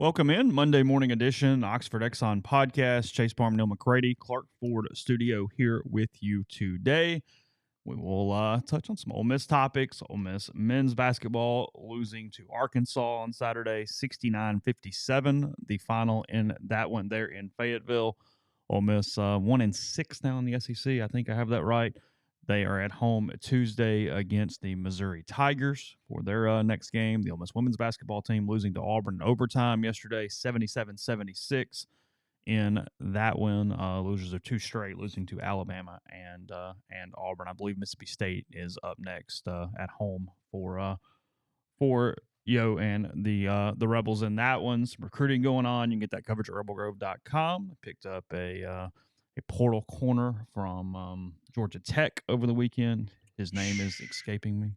Welcome in, Monday morning edition, Oxford Exxon Podcast. Chase Parham, Neal, McCready, Clark Ford Studio here with you today. We will touch on some Ole Miss topics. Ole Miss men's basketball losing to Arkansas on Saturday, 69-57. The final in that one there in Fayetteville. Ole Miss 1-6 now in the SEC. I think I have that right. They are at home Tuesday against the Missouri Tigers for their next game. The Ole Miss women's basketball team losing to Auburn in overtime yesterday, 77-76. In that win, losers are two straight, losing to Alabama and Auburn. I believe Mississippi State is up next at home for Yo and the Rebels in that one. Some recruiting going on. You can get that coverage at rebelgrove.com. I picked up a portal corner from Georgia Tech over the weekend. His name is escaping me.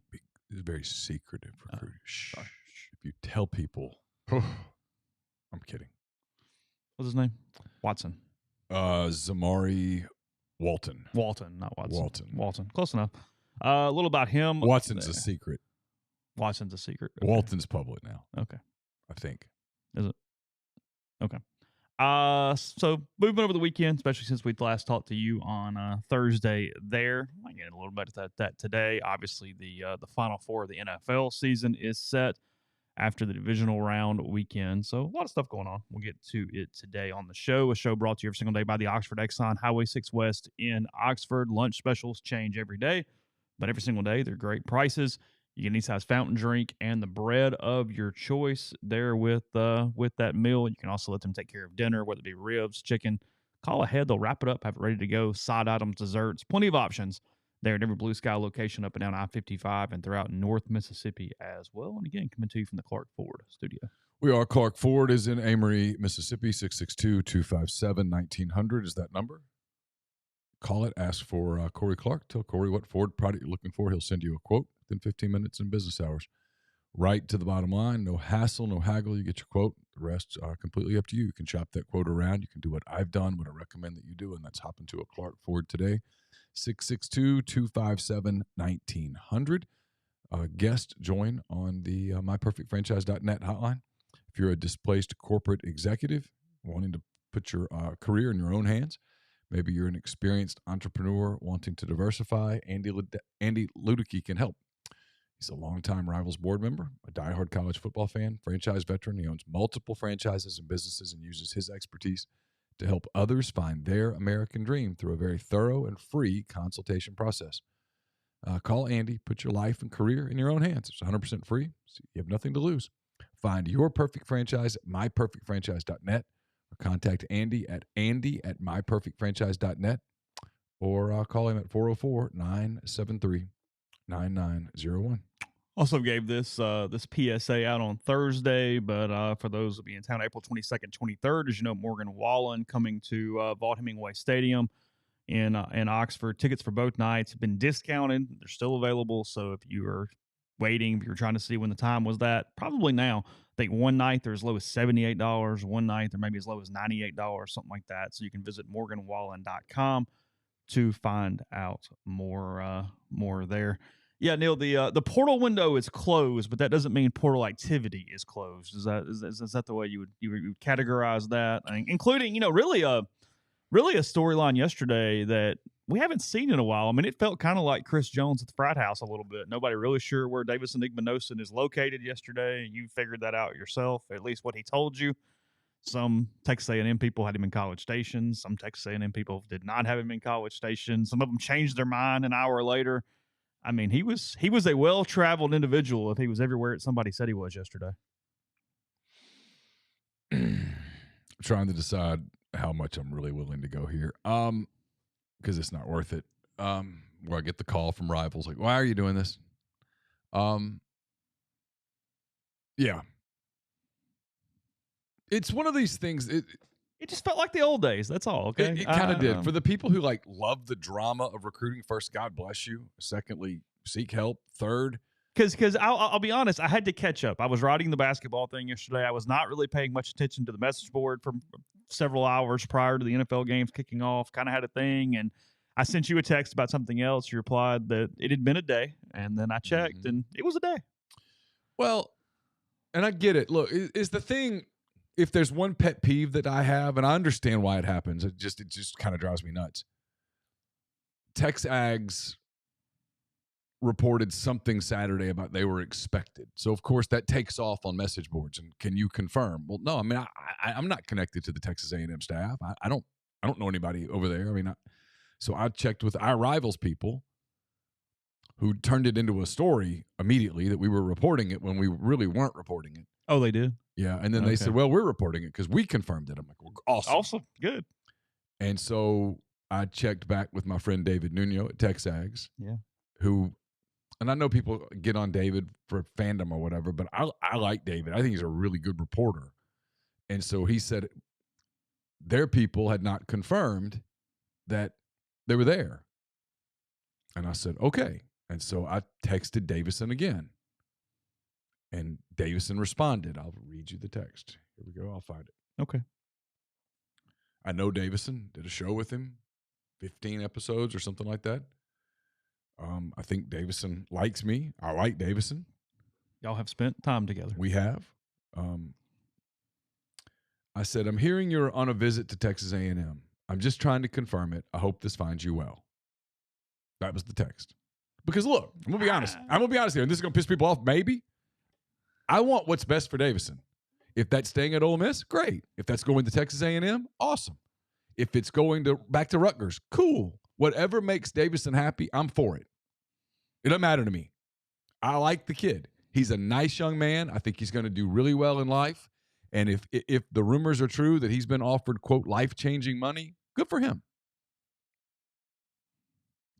It's very secretive recruiter. If you tell people, I'm kidding. What's his name? Watson. Zamari Walton. Walton, not Watson. Walton. Close enough. A little about him. Watson's a secret. Watson's a secret. Okay. Walton's public now. Okay. I think. Is it? Okay. So moving over the weekend, especially since we last talked to you on Thursday there. I get a little bit of that today. Obviously, the Final Four of the NFL season is set after the divisional round weekend. So a lot of stuff going on. We'll get to it today on the show. A show brought to you every single day by the Oxford Exxon, Highway 6 West in Oxford. Lunch specials change every day, but every single day they're great prices. You get any size fountain drink and the bread of your choice there with that meal. You can also let them take care of dinner, whether it be ribs, chicken. Call ahead. They'll wrap it up, have it ready to go. Side items, desserts, plenty of options there at every Blue Sky location up and down I-55 and throughout North Mississippi as well. And again, coming to you from the Clark Ford studio. We are. Clark Ford is in Amory, Mississippi. 662-257-1900 is that number. Call it. Ask for Corey Clark. Tell Corey what Ford product you're looking for. He'll send you a quote within 15 minutes in business hours. Right to the bottom line. No hassle, no haggle. You get your quote. The rest are completely up to you. You can shop that quote around. You can do what I've done, what I recommend that you do, and that's hop into a Clark Ford today. 662-257-1900. Guest join on the myperfectfranchise.net hotline. If you're a displaced corporate executive wanting to put your career in your own hands, maybe you're an experienced entrepreneur wanting to diversify, Andy Ludicky can help. He's a longtime Rivals board member, a diehard college football fan, franchise veteran. He owns multiple franchises and businesses and uses his expertise to help others find their American dream through a very thorough and free consultation process. Call Andy. Put your life and career in your own hands. It's 100% free, so you have nothing to lose. Find your perfect franchise at myperfectfranchise.net or contact Andy at myperfectfranchise.net or call him at 404-973-9901. Also gave this PSA out on Thursday, but for those who will be in town April 22nd, 23rd, as you know, Morgan Wallen coming to Vaught Hemingway Stadium in Oxford. Tickets for both nights have been discounted. They're still available, so if you are waiting, if you're trying to see when the time was that, probably now. I think one night they're as low as $78, one night they're maybe as low as $98, something like that. So you can visit morganwallen.com to find out more there. Yeah, Neal, the portal window is closed, but that doesn't mean portal activity is closed. Is that the way you would categorize that? I mean, including, really a storyline yesterday that we haven't seen in a while. I mean, it felt kind of like Chris Jones at the frat house a little bit. Nobody really sure where Davison Igbinosun is located yesterday. You figured that out yourself, at least what he told you. Some Texas A&M people had him in College Station. Some Texas A&M people did not have him in College Station. Some of them changed their mind an hour later. I mean, he was a well-traveled individual if he was everywhere somebody said he was yesterday. Trying to decide how much I'm really willing to go here. Because it's not worth it. Where I get the call from Rivals, like, why are you doing this? Yeah. It's one of these things. It just felt like the old days. That's all. Okay. It kind of did. For the people who love the drama of recruiting, first, God bless you. Secondly, seek help. Third, because I'll be honest, I had to catch up. I was writing the basketball thing yesterday. I was not really paying much attention to the message board for several hours prior to the NFL games kicking off. Kind of had a thing, and I sent you a text about something else. You replied that it had been a day, and then I checked, and it was a day. Well, and I get it. Look, is the thing. if there's one pet peeve that I have, and I understand why it happens, it just kind of drives me nuts. Texags reported something Saturday about they were expected. So, of course, that takes off on message boards. And can you confirm? Well, no, I mean, I'm not connected to the Texas A&M staff. I don't know anybody over there. I mean, so I checked with our rivals people who turned it into a story immediately that we were reporting it when we really weren't reporting it. Oh, they did? Yeah. And then they said, well, we're reporting it because we confirmed it. I'm like, well, awesome. Awesome. Good. And so I checked back with my friend David Nuno at Texags. Yeah. Who, and I know people get on David for fandom or whatever, but I like David. I think he's a really good reporter. And so he said their people had not confirmed that they were there. And I said, okay. And so I texted Davison again. And Davison responded. I'll read you the text. Here we go. I'll find it. Okay. I know Davison, did a show with him, 15 episodes or something like that. I think Davison likes me. I like Davison. Y'all have spent time together. We have. I said, I'm hearing you're on a visit to Texas A&M. I'm just trying to confirm it. I hope this finds you well. That was the text. Because look, I'm going to be honest. I'm going to be honest here, and this is going to piss people off, maybe. I want what's best for Davison. If that's staying at Ole Miss, great. If that's going to Texas A&M, awesome. If it's going back to Rutgers, cool. Whatever makes Davison happy, I'm for it. It doesn't matter to me. I like the kid. He's a nice young man. I think he's going to do really well in life. And if the rumors are true that he's been offered, quote, life-changing money, good for him.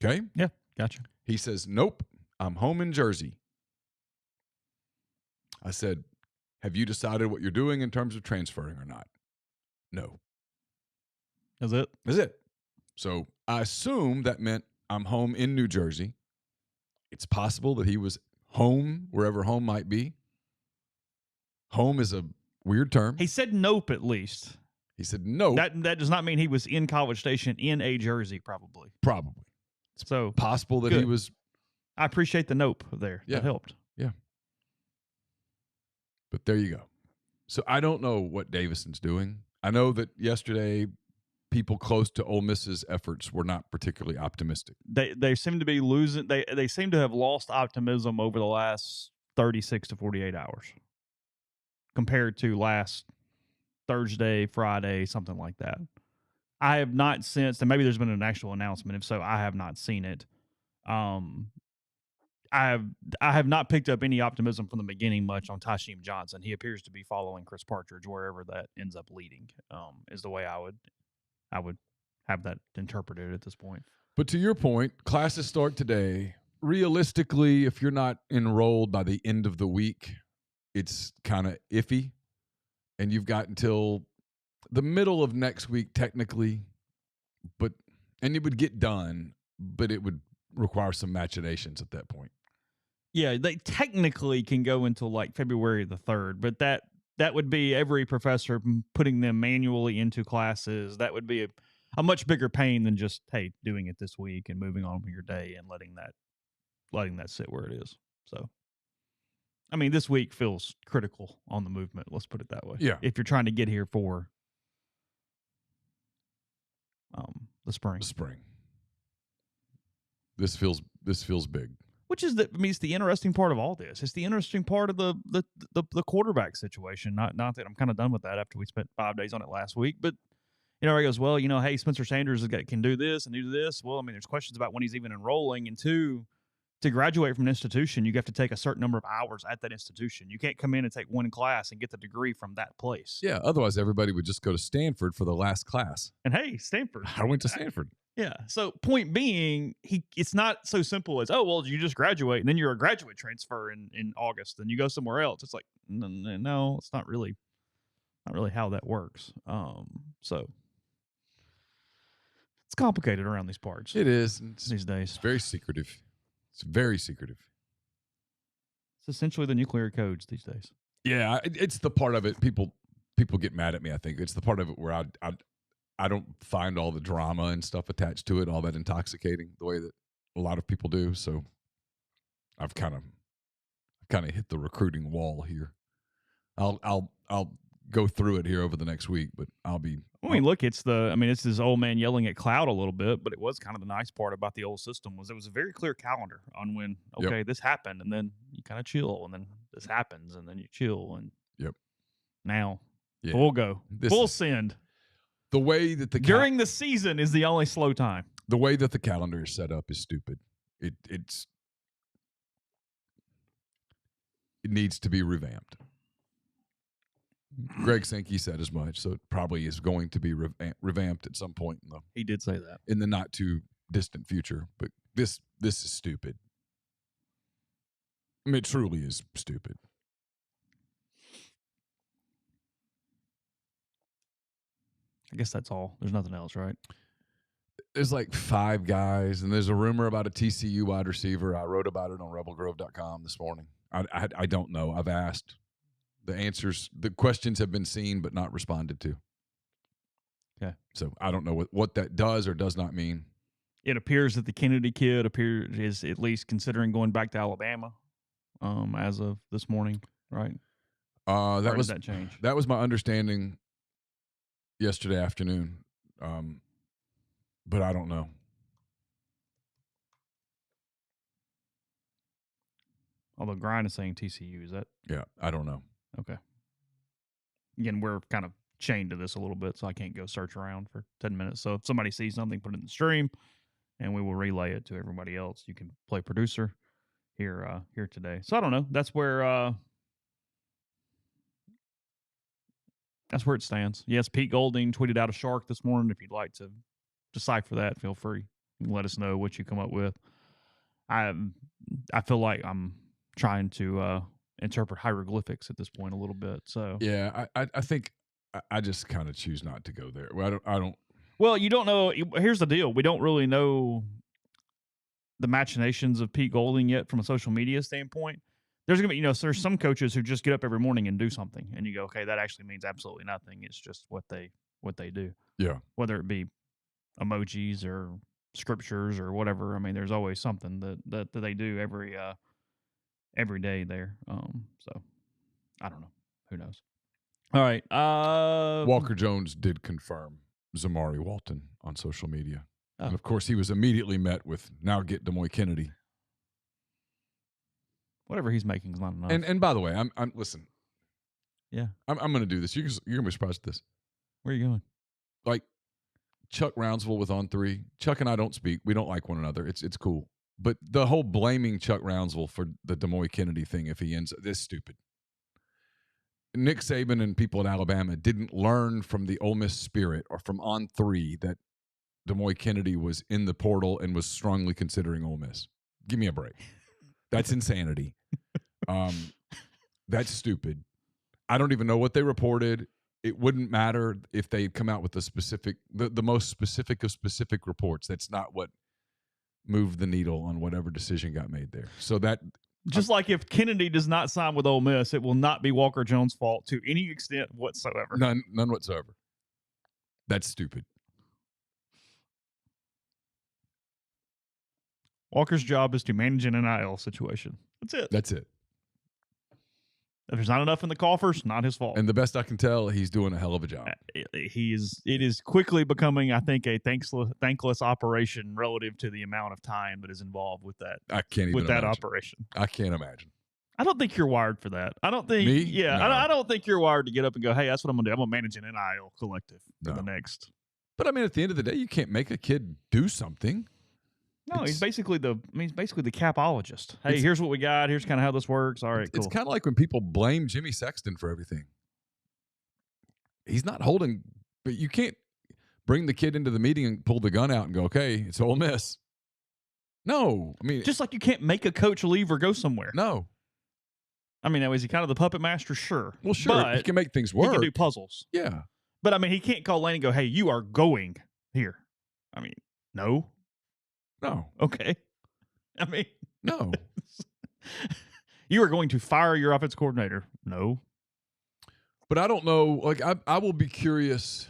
Okay? Yeah, gotcha. He says, nope, I'm home in Jersey. I said, have you decided what you're doing in terms of transferring or not? No. That's it? That's it. So I assume that meant I'm home in New Jersey. It's possible that he was home, wherever home might be. Home is a weird term. He said nope at least. He said nope. That does not mean he was in College Station in a jersey, probably. Probably. It's so possible that good. he was. I appreciate the nope there. Yeah. That helped. Yeah. But there you go. So I don't know what Davison's doing. I know that yesterday people close to Ole Miss's efforts were not particularly optimistic. They seem to be losing. They seem to have lost optimism over the last 36 to 48 hours compared to last Thursday, Friday, something like that. I have not sensed, and maybe there's been an actual announcement. If so, I have not seen it. I have not picked up any optimism from the beginning much on Tasheem Johnson. He appears to be following Chris Partridge wherever that ends up leading. Is the way I would have that interpreted at this point. But to your point, classes start today. Realistically, if you're not enrolled by the end of the week, it's kind of iffy. And you've got until the middle of next week, technically. And it would get done, but it would require some machinations at that point. Yeah, they technically can go until like February the 3rd, but that would be every professor putting them manually into classes. That would be a much bigger pain than just, hey, doing it this week and moving on with your day and letting that sit where it is. So, I mean, this week feels critical on the movement. Let's put it that way. Yeah. If you're trying to get here for the spring. This feels big. Which is it's the interesting part of all this. It's the interesting part of the quarterback situation. Not that I'm kind of done with that after we spent 5 days on it last week, but everybody goes, well, hey, Spencer Sanders can do this and do this. Well, I mean, there's questions about when he's even enrolling, and two, to graduate from an institution, you have to take a certain number of hours at that institution. You can't come in and take one class and get the degree from that place. Yeah, otherwise everybody would just go to Stanford for the last class. And hey, Stanford. I went to Stanford. Yeah. So point being, it's not so simple as, oh, well, you just graduate and then you're a graduate transfer in August and you go somewhere else. It's like, no, it's not really how that works. So it's complicated around these parts. It is. These days. It's very secretive. It's very secretive. It's essentially the nuclear codes these days. Yeah. It's the part of it. People get mad at me, I think. It's the part of it where I don't find all the drama and stuff attached to it all that intoxicating the way that a lot of people do. So I've kind of hit the recruiting wall here. I'll go through it here over the next week, but I'll be. I mean, look, it's this old man yelling at cloud a little bit, but it was kind of the nice part about the old system was it was a very clear calendar on when, okay, this happened, and then you kind of chill, and then this happens, and then you chill, and now full go, full send. The way that during the season is the only slow time. The way that the calendar is set up is stupid. It needs to be revamped. Greg Sankey said as much, so it probably is going to be revamped at some point. He did say that in the not too distant future. But this is stupid. I mean, it truly is stupid. I guess that's all. There's nothing else, right? There's like 5 guys, and there's a rumor about a TCU wide receiver. I wrote about it on rebelgrove.com this morning. I don't know. I've asked. The questions have been seen but not responded to. Okay. So I don't know what that does or does not mean. It appears that the Kennedy kid is at least considering going back to Alabama as of this morning, right? That change? That was my understanding yesterday afternoon. But I don't know. Although Grind is saying TCU, is that? Yeah, I don't know. Okay. Again, we're kind of chained to this a little bit, so I can't go search around for 10 minutes. So if somebody sees something, put it in the stream, and we will relay it to everybody else. You can play producer here today. So I don't know. That's where it stands. Yes, Pete Golding tweeted out a shark this morning. If you'd like to decipher that, feel free. You can let us know what you come up with. I feel like I'm trying to interpret hieroglyphics at this point a little bit. So yeah, I think I just kind of choose not to go there. I don't. Well, you don't know. Here's the deal: we don't really know the machinations of Pete Golding yet from a social media standpoint. There's gonna be, there's some coaches who just get up every morning and do something, and you go, okay, that actually means absolutely nothing. It's just what they do. Yeah. Whether it be emojis or scriptures or whatever. I mean, there's always something that they do every day there. So I don't know. Who knows? All right. Walker Jones did confirm Zamari Walton on social media. Oh. And of course, he was immediately met with, now get Demoy Kennedy. Whatever he's making is not enough. And by the way, I'm listen. Yeah. I'm going to do this. You're going to be surprised at this. Where are you going? Like Chuck Rounsaville with On 3. Chuck and I don't speak. We don't like one another. It's cool. But the whole blaming Chuck Rounsaville for the Demoy Kennedy thing, if he ends, this is stupid. Nick Saban and people at Alabama didn't learn from the Ole Miss spirit or from On 3 that Demoy Kennedy was in the portal and was strongly considering Ole Miss. Give me a break. That's insanity. That's stupid. I don't even know what they reported. It wouldn't matter if they come out with the most specific of specific reports. That's not what moved the needle on whatever decision got made there. So that just like if Kennedy does not sign with Ole Miss, it will not be Walker Jones' fault to any extent whatsoever. None whatsoever. That's stupid. Walker's job is to manage an NIL situation. That's it. If there's not enough in the coffers, not his fault. And the best I can tell, he's doing a hell of a job. It is quickly becoming, I think, a thankless operation relative to the amount of time that is involved with that. I can't even imagine. Operation. I can't imagine. I don't think you're wired for that. I don't think. Me? Yeah, No. I don't think you're wired to get up and go, "Hey, that's what I'm gonna do. I'm gonna manage an NIL collective for the next." But I mean, at the end of the day, you can't make a kid do something. No, he's basically the capologist. Hey, here's what we got. Here's kind of how this works. All right, cool. It's kind of like when people blame Jimmy Sexton for everything. He's not holding, but you can't bring the kid into the meeting and pull the gun out and go, okay, it's Ole Miss. No. I mean, just like you can't make a coach leave or go somewhere. No. I mean, now, is he kind of the puppet master? Sure. Well, sure. But he can make things work. He can do puzzles. Yeah. But, I mean, he can't call Lane and go, hey, you are going here. I mean, no. No. Okay. I mean, no. You are going to fire your offense coordinator. No. But I don't know. Like, I will be curious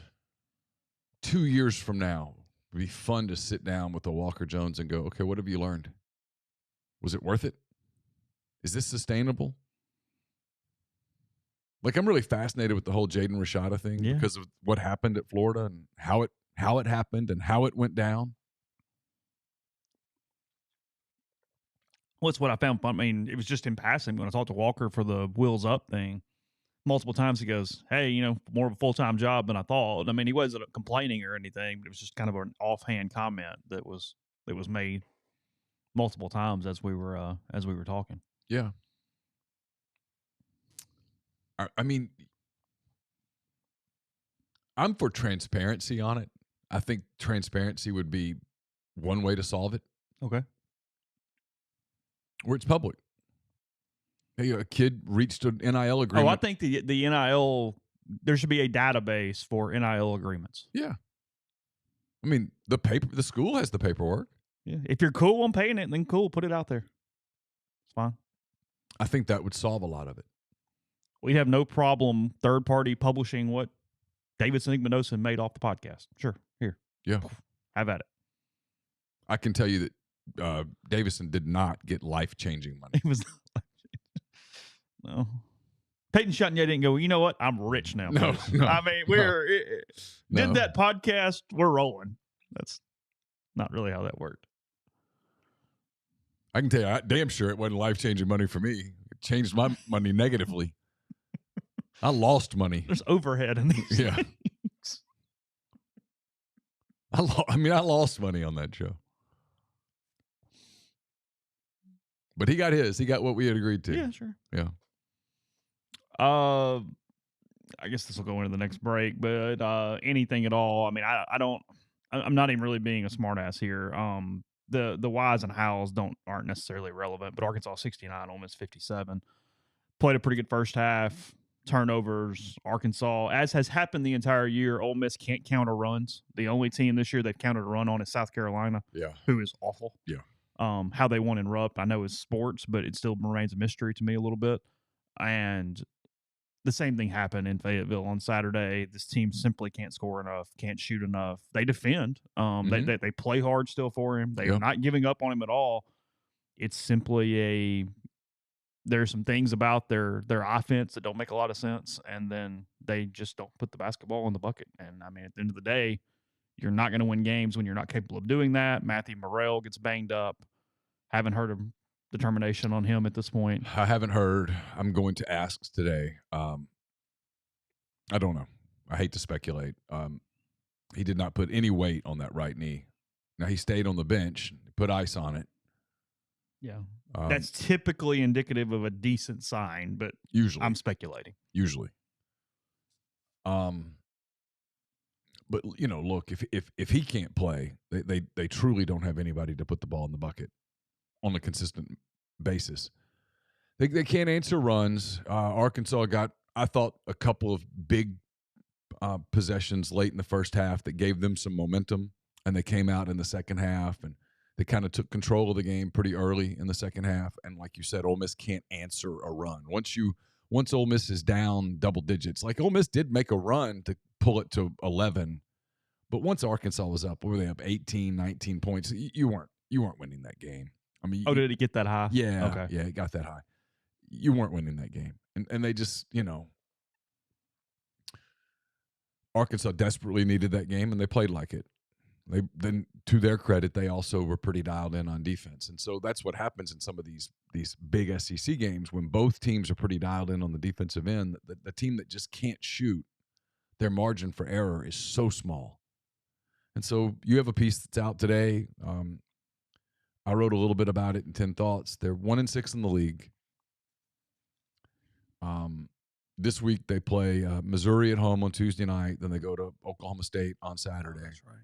2 years from now. It'd be fun to sit down with a Walker Jones and go, okay, what have you learned? Was it worth it? Is this sustainable? Like, I'm really fascinated with the whole Jaden Rashada thing because of what happened at Florida and how it happened and how it went down. Well, it's what I found. I mean, it was just in passing when I talked to Walker for the Wheels Up thing. Multiple times he goes, hey, more of a full-time job than I thought. I mean, he wasn't complaining or anything, but it was just kind of an offhand comment that was made multiple times as we were talking. Yeah. I mean, I'm for transparency on it. I think transparency would be one way to solve it. Okay. Where it's public. Hey, a kid reached an NIL agreement. Oh, I think the NIL, there should be a database for NIL agreements. Yeah. I mean, the school has the paperwork. Yeah. If you're cool on paying it, then cool, put it out there. It's fine. I think that would solve a lot of it. We'd have no problem third-party publishing what Davidson Igmanosin made off the podcast. Sure. Here. Yeah. Have at it. I can tell you that Davison did not get life-changing money. It was not life-changing. No. Peyton Chutnier didn't go, you know what? I'm rich now. No. I mean, did that podcast, we're rolling. That's not really how that worked. I can tell you, damn sure it wasn't life-changing money for me. It changed my money negatively. I lost money. There's overhead in these things. I lost money on that show. But he got his. He got what we had agreed to. Yeah, sure. Yeah. I guess this will go into the next break, but anything at all. I mean, I'm not even really being a smartass here. The whys and hows aren't necessarily relevant, but Arkansas 69, Ole Miss 57. Played a pretty good first half. Turnovers. Arkansas, as has happened the entire year, Ole Miss can't counter runs. The only team this year they've countered a run on is South Carolina. Yeah. Who is awful. Yeah. How they won in Rupp, I know is sports, but it still remains a mystery to me a little bit. And the same thing happened in Fayetteville on Saturday. This team simply can't score enough, can't shoot enough. They defend. They play hard still for him. They are not giving up on him at all. It's simply there's some things about their offense that don't make a lot of sense, and then they just don't put the basketball in the bucket. And, I mean, at the end of the day, you're not going to win games when you're not capable of doing that. Matthew Morrell gets banged up. Haven't heard of determination on him at this point. I haven't heard. I'm going to ask today. I don't know. I hate to speculate. He did not put any weight on that right knee. Now, he stayed on the bench, put ice on it. Yeah. That's typically indicative of a decent sign, but usually I'm speculating. Usually. But look, if he can't play, they truly don't have anybody to put the ball in the bucket on a consistent basis. They can't answer runs. Arkansas got, I thought, a couple of big possessions late in the first half that gave them some momentum, and they came out in the second half and they kind of took control of the game pretty early in the second half. And like you said, Ole Miss can't answer a run. Once Ole Miss is down double digits, like Ole Miss did make a run to pull it to 11, but once Arkansas was up, were they up 18, 19 points? You weren't winning that game. I mean, did it get that high? Yeah, okay. Yeah, it got that high. You weren't winning that game, and they just Arkansas desperately needed that game, and they played like it. Then, to their credit, they also were pretty dialed in on defense. And so that's what happens in some of these big SEC games when both teams are pretty dialed in on the defensive end. The team that just can't shoot, their margin for error is so small. And so you have a piece that's out today. I wrote a little bit about it in 10 Thoughts. They're 1-6 in the league. This week they play Missouri at home on Tuesday night. Then they go to Oklahoma State on Saturday. That's right.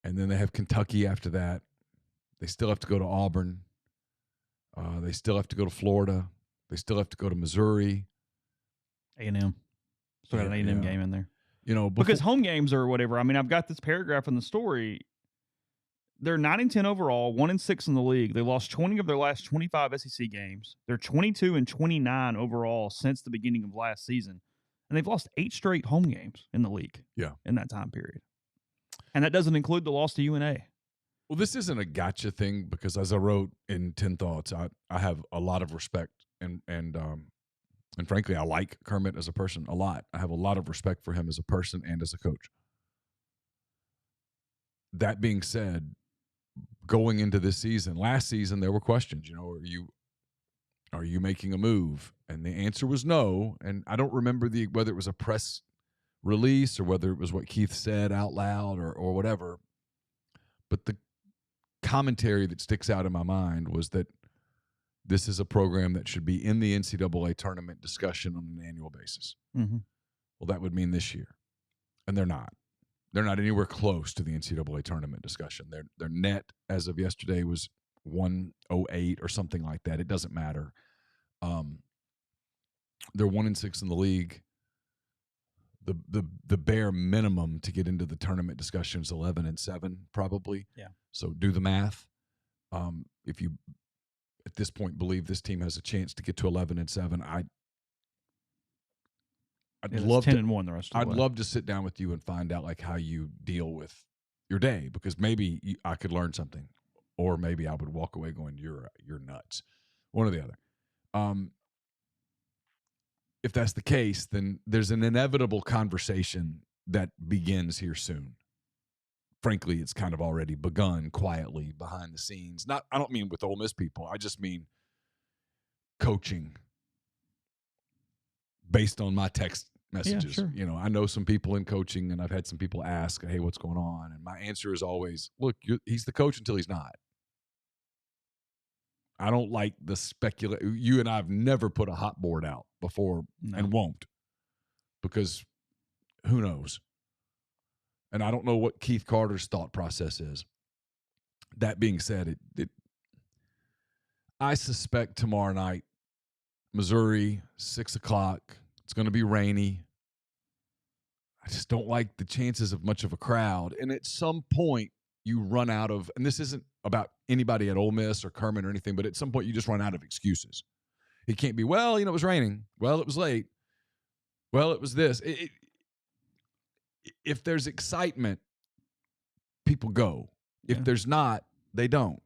And then they have Kentucky after that. They still have to go to Auburn. They still have to go to Florida. They still have to go to Missouri. A&M. Still got an A&M game in there. Because home games or whatever. I mean, I've got this paragraph in the story. They're 9-10 overall, 1-6 in the league. They lost 20 of their last 25 SEC games. They're 22-29 overall since the beginning of last season. And they've lost 8 straight home games in the league in that time period. And that doesn't include the loss to UNA. Well, this isn't a gotcha thing because, as I wrote in 10 Thoughts, I have a lot of respect and And frankly, I like Kermit as a person a lot. I have a lot of respect for him as a person and as a coach. That being said, going into this season, last season, there were questions, are you making a move? And the answer was no. And I don't remember whether it was a press release or whether it was what Keith said out loud or whatever. But the commentary that sticks out in my mind was that this is a program that should be in the NCAA tournament discussion on an annual basis. Mm-hmm. Well, that would mean this year. And they're not. They're not anywhere close to the NCAA tournament discussion. Their net as of yesterday was 108 or something like that. It doesn't matter. They're 1-6 in the league. The bare minimum to get into the tournament discussion is 11-7, probably. Yeah. So do the math. If you at this point believe this team has a chance to get to 11-7, I'd love 10-1 the rest of the I'd way. love to sit down with you and find out like how you deal with your day, because maybe I could learn something, or maybe I would walk away going, you're nuts, one or the other. If that's the case, then there's an inevitable conversation that begins here soon. Frankly, it's kind of already begun quietly behind the scenes. I don't mean with Ole Miss people. I just mean coaching based on my text messages. Yeah, sure. I know some people in coaching, and I've had some people ask, hey, what's going on? And my answer is always, look, he's the coach until he's not. I don't like the speculation. You and I have never put a hot board out before and won't, because who knows? And I don't know what Keith Carter's thought process is. That being said, I suspect tomorrow night, Missouri, 6 o'clock, it's going to be rainy. I just don't like the chances of much of a crowd. And at some point, you run out of, and this isn't about anybody at Ole Miss or Kermit or anything, but at some point, you just run out of excuses. It can't be, well, it was raining. Well, it was late. Well, it was this. If there's excitement, people go. If there's not, they don't.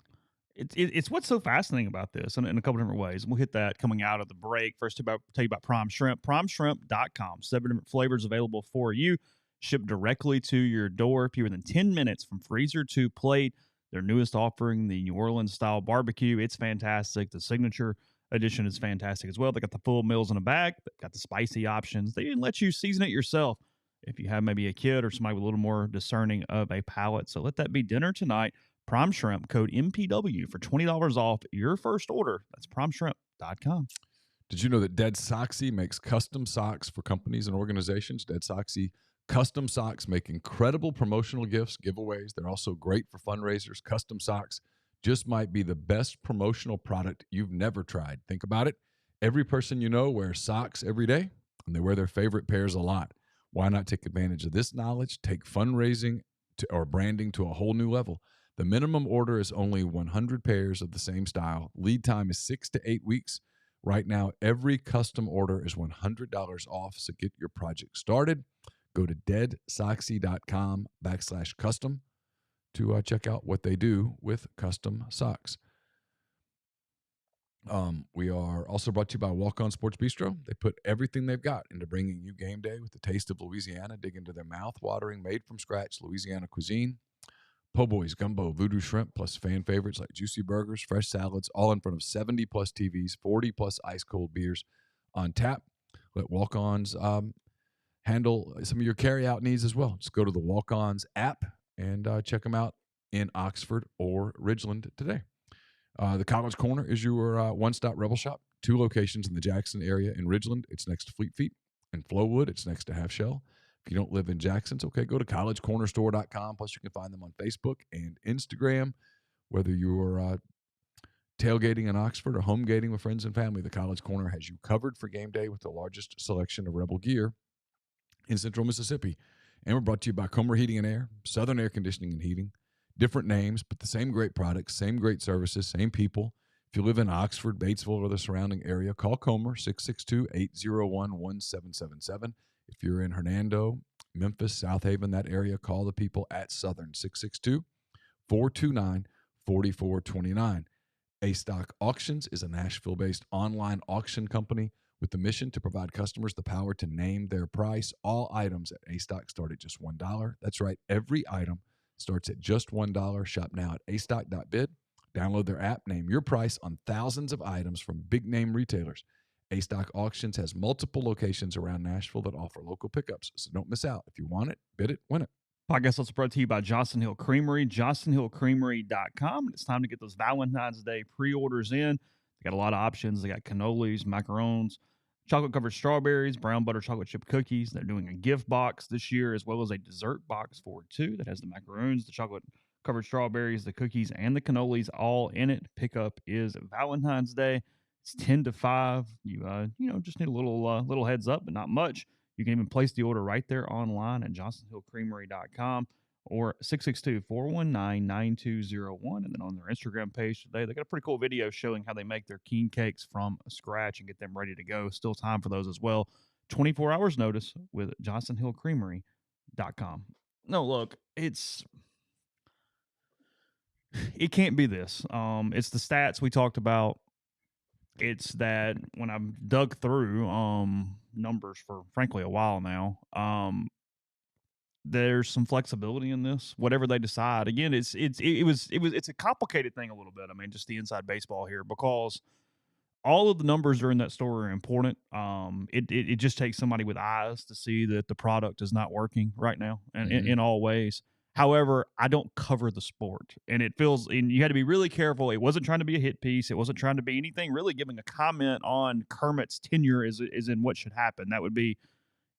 It's what's so fascinating about this in a couple different ways. And we'll hit that coming out of the break. First, tell you about Prime Shrimp. PrimeShrimp.com. 7 different flavors available for you. Shipped directly to your door. Fewer than 10 minutes from freezer to plate. Their newest offering, the New Orleans-style barbecue. It's fantastic. The signature edition is fantastic as well. They got the full meals in a bag. They've got the spicy options. They even let you season it yourself if you have maybe a kid or somebody with a little more discerning of a palate. So let that be dinner tonight. Prime Shrimp, code MPW for $20 off your first order. That's PrimeShrimp.com. Did you know that Dead Soxy makes custom socks for companies and organizations? Dead Soxy custom socks make incredible promotional gifts, giveaways. They're also great for fundraisers. Custom socks just might be the best promotional product you've never tried. Think about it. Every person you know wears socks every day, and they wear their favorite pairs a lot. Why not take advantage of this knowledge? Take fundraising or branding to a whole new level. The minimum order is only 100 pairs of the same style. Lead time is 6 to 8 weeks. Right now, every custom order is $100 off, so get your project started. Go to deadsoxy.com/custom to check out what they do with custom socks. We are also brought to you by Walk On Sports Bistro. They put everything they've got into bringing you game day with the taste of Louisiana. Dig into their mouth-watering, made-from-scratch Louisiana cuisine. Po' boys, gumbo, voodoo shrimp, plus fan favorites like juicy burgers, fresh salads, all in front of 70-plus TVs, 40-plus ice-cold beers on tap. Let Walk-Ons handle some of your carry-out needs as well. Just go to the Walk-Ons app and check them out in Oxford or Ridgeland today. The College Corner is your one-stop Rebel Shop. 2 locations in the Jackson area in Ridgeland. It's next to Fleet Feet. In Flowood, it's next to Half Shell. If you don't live in Jackson, it's okay. Go to collegecornerstore.com. Plus, you can find them on Facebook and Instagram. Whether you're tailgating in Oxford or home gating with friends and family, the College Corner has you covered for game day with the largest selection of Rebel gear in Central Mississippi. And we're brought to you by Comer Heating and Air, Southern Air Conditioning and Heating. Different names, but the same great products, same great services, same people. If you live in Oxford, Batesville, or the surrounding area, call Comer, 662-801-1777. If you're in Hernando, Memphis, South Haven, that area, call the people at Southern, 662-429-4429. A-Stock Auctions is a Nashville-based online auction company With the mission to provide customers the power to name their price, all items at A-Stock start at just $1. That's right. Every item starts at just $1. Shop now at astock.bid. Download their app, name your price on thousands of items from big-name retailers. A-Stock Auctions has multiple locations around Nashville that offer local pickups, so don't miss out. If you want it, bid it, win it. Podcast also brought to you by Johnson Hill Creamery, johnsonhillcreamery.com. It's time to get those Valentine's Day pre-orders in. They got a lot of options. They got cannolis, macarons, chocolate-covered strawberries, brown butter chocolate chip cookies. They're doing a gift box this year as well as a dessert box for it, too, that has the macarons, the chocolate-covered strawberries, the cookies, and the cannolis all in it. Pickup is Valentine's Day. It's 10 to 5. You just need a little heads up, but not much. You can even place the order right there online at johnsonhillcreamery.com or 662-419-9201. And then on their Instagram page today, they got a pretty cool video showing how they make their king cakes from scratch and get them ready to go. Still time for those as well. 24 hours notice with johnsonhillcreamery.com. No, look, it can't be this. It's the stats we talked about. It's that when I've dug through numbers for frankly a while now, there's some flexibility in this. Whatever they decide, again, it's a complicated thing a little bit. I mean, just the inside baseball here, because all of the numbers are in that story are important. It just takes somebody with eyes to see that the product is not working right now, and in all ways. However, I don't cover the sport, and it feels, and you had to be really careful. It wasn't trying to be a hit piece. It wasn't trying to be anything really giving a comment on Kermit's tenure is in what should happen. That would be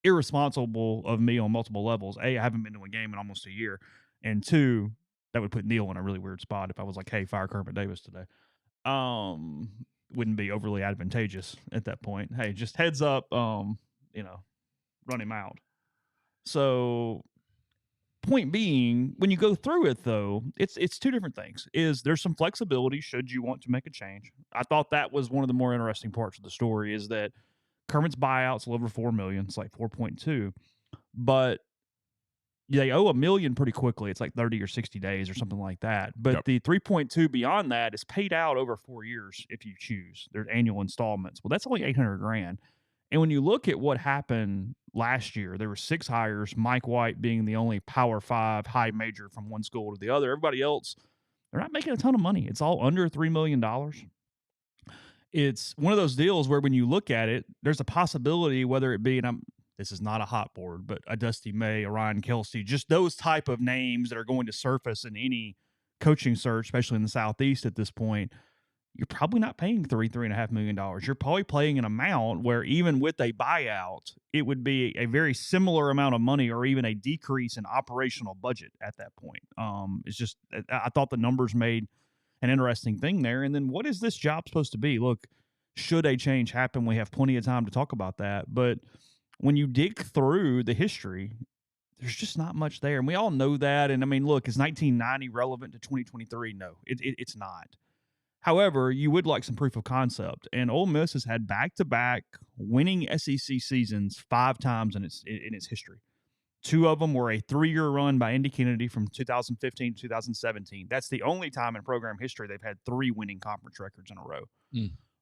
irresponsible of me on multiple levels. A, I haven't been to a game in almost a year, and two, that would put Neal in a really weird spot if I was like, hey, fire Kermit Davis today. Wouldn't be overly advantageous at that point. Hey, just heads up, run him out. So, point being, when you go through it, though, it's two different things. There's some flexibility should you want to make a change. I thought that was one of the more interesting parts of the story, is that Kermit's buyout's a little over $4 million. It's like 4.2, but they owe $1 million pretty quickly. It's like 30 or 60 days or something like that. But the 3.2 beyond that is paid out over 4 years if you choose. There's annual installments. Well, that's only $800,000. And when you look at what happened last year, there were 6 hires, Mike White being the only Power 5 high major from one school to the other. Everybody else, they're not making a ton of money. It's all under $3 million. It's one of those deals where when you look at it, there's a possibility, whether it be, and this is not a hot board, but a Dusty May, a Ryan Kelsey, just those type of names that are going to surface in any coaching search, especially in the Southeast at this point. You're probably not paying $3.5 million. You're probably paying an amount where even with a buyout, it would be a very similar amount of money or even a decrease in operational budget at that point. It's just, I thought the numbers made an interesting thing there. And then what is this job supposed to be? Look, should a change happen, we have plenty of time to talk about that. But when you dig through the history, there's just not much there. And we all know that. And I mean, look, is 1990 relevant to 2023? No, it's not. However, you would like some proof of concept, and Ole Miss has had back-to-back winning SEC seasons 5 times in its history. 2 of them were a 3-year run by Andy Kennedy from 2015 to 2017. That's the only time in program history they've had 3 winning conference records in a row.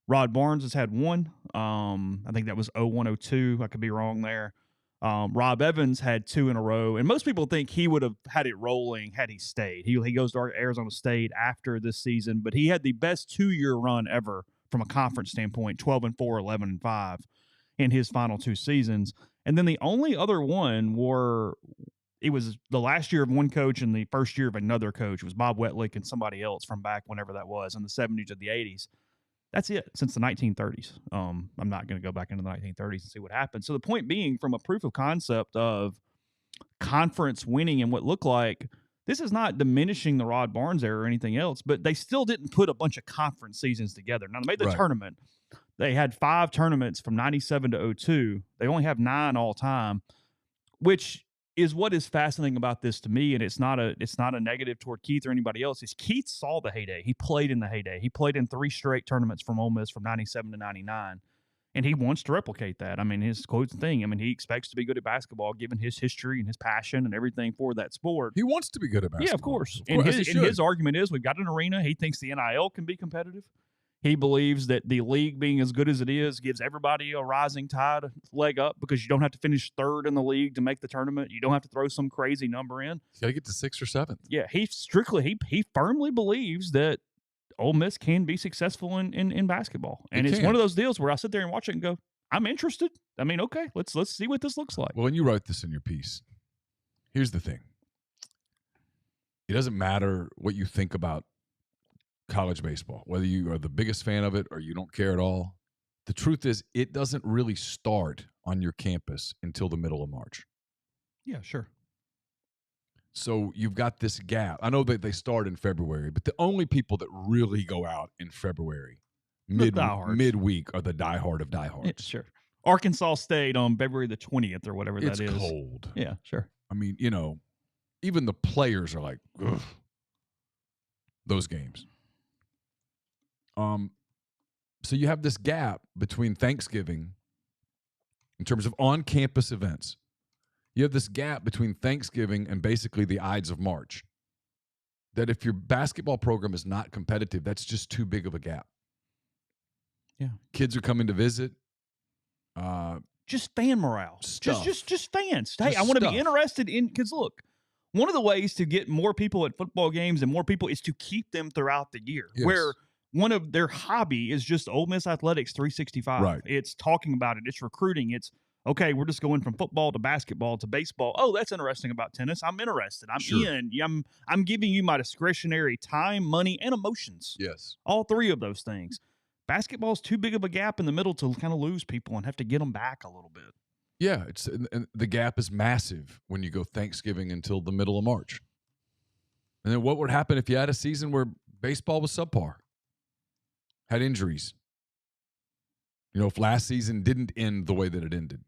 Rod Barnes has had 1. I think that was 01-02. I could be wrong there. Rob Evans had 2 in a row, and most people think he would have had it rolling had he stayed. He goes to Arizona State after this season, but he had the best 2-year run ever from a conference standpoint, 12-4, 11-5 in his final 2 seasons. And then the only other one it was the last year of one coach and the first year of another coach. It was Bob Wetlick and somebody else from back whenever that was, in the 70s or the 80s. That's it, since the 1930s. I'm not going to go back into the 1930s and see what happened. So the point being, from a proof of concept of conference winning and what looked like, this is not diminishing the Rod Barnes era or anything else, but they still didn't put a bunch of conference seasons together. Now, they made the tournament. They had 5 tournaments from 97 to 02. They only have 9 all time, which is what is fascinating about this to me, and it's not a negative toward Keith or anybody else, is Keith saw the heyday. He played in the heyday. He played in 3 straight tournaments from Ole Miss from 97 to 99, and he wants to replicate that. I mean, his quote's the thing. I mean, he expects to be good at basketball given his history and his passion and everything for that sport. He wants to be good at basketball. Yeah, of course. And his argument is, we've got an arena. He thinks the NIL can be competitive. He believes that the league being as good as it is gives everybody a rising tide leg up because you don't have to finish third in the league to make the tournament. You don't have to throw some crazy number in. You got to get to 6th or 7th. Yeah, he firmly believes that Ole Miss can be successful in basketball. And it's one of those deals where I sit there and watch it and go, I'm interested. I mean, okay, let's see what this looks like. Well, and you wrote this in your piece. Here's the thing. It doesn't matter what you think about college baseball, whether you are the biggest fan of it or you don't care at all. The truth is, it doesn't really start on your campus until the middle of March. Yeah, sure. So you've got this gap. I know that they start in February, but the only people that really go out in February, midweek, are the diehard of diehards. Yeah, sure. Arkansas State on February the 20th or whatever that is. It's cold. Yeah, sure. I mean, even the players are like, ugh, those games. So you have this gap between Thanksgiving in terms of on-campus events. You have this gap between Thanksgiving and basically the Ides of March. That if your basketball program is not competitive, that's just too big of a gap. Yeah. Kids are coming to visit. Just fan morale. Stuff. Just fans. Hey, I want to be interested in, because look, one of the ways to get more people at football games and more people is to keep them throughout the year. Yes. Where one of their hobby is just Ole Miss Athletics 365. Right. It's talking about it. It's recruiting. It's, okay, we're just going from football to basketball to baseball. Oh, that's interesting about tennis. I'm interested. I'm in. I'm giving you my discretionary time, money, and emotions. Yes. All three of those things. Basketball's too big of a gap in the middle to kind of lose people and have to get them back a little bit. Yeah, and the gap is massive when you go Thanksgiving until the middle of March. And then what would happen if you had a season where baseball was subpar? Had injuries. If last season didn't end the way that it ended.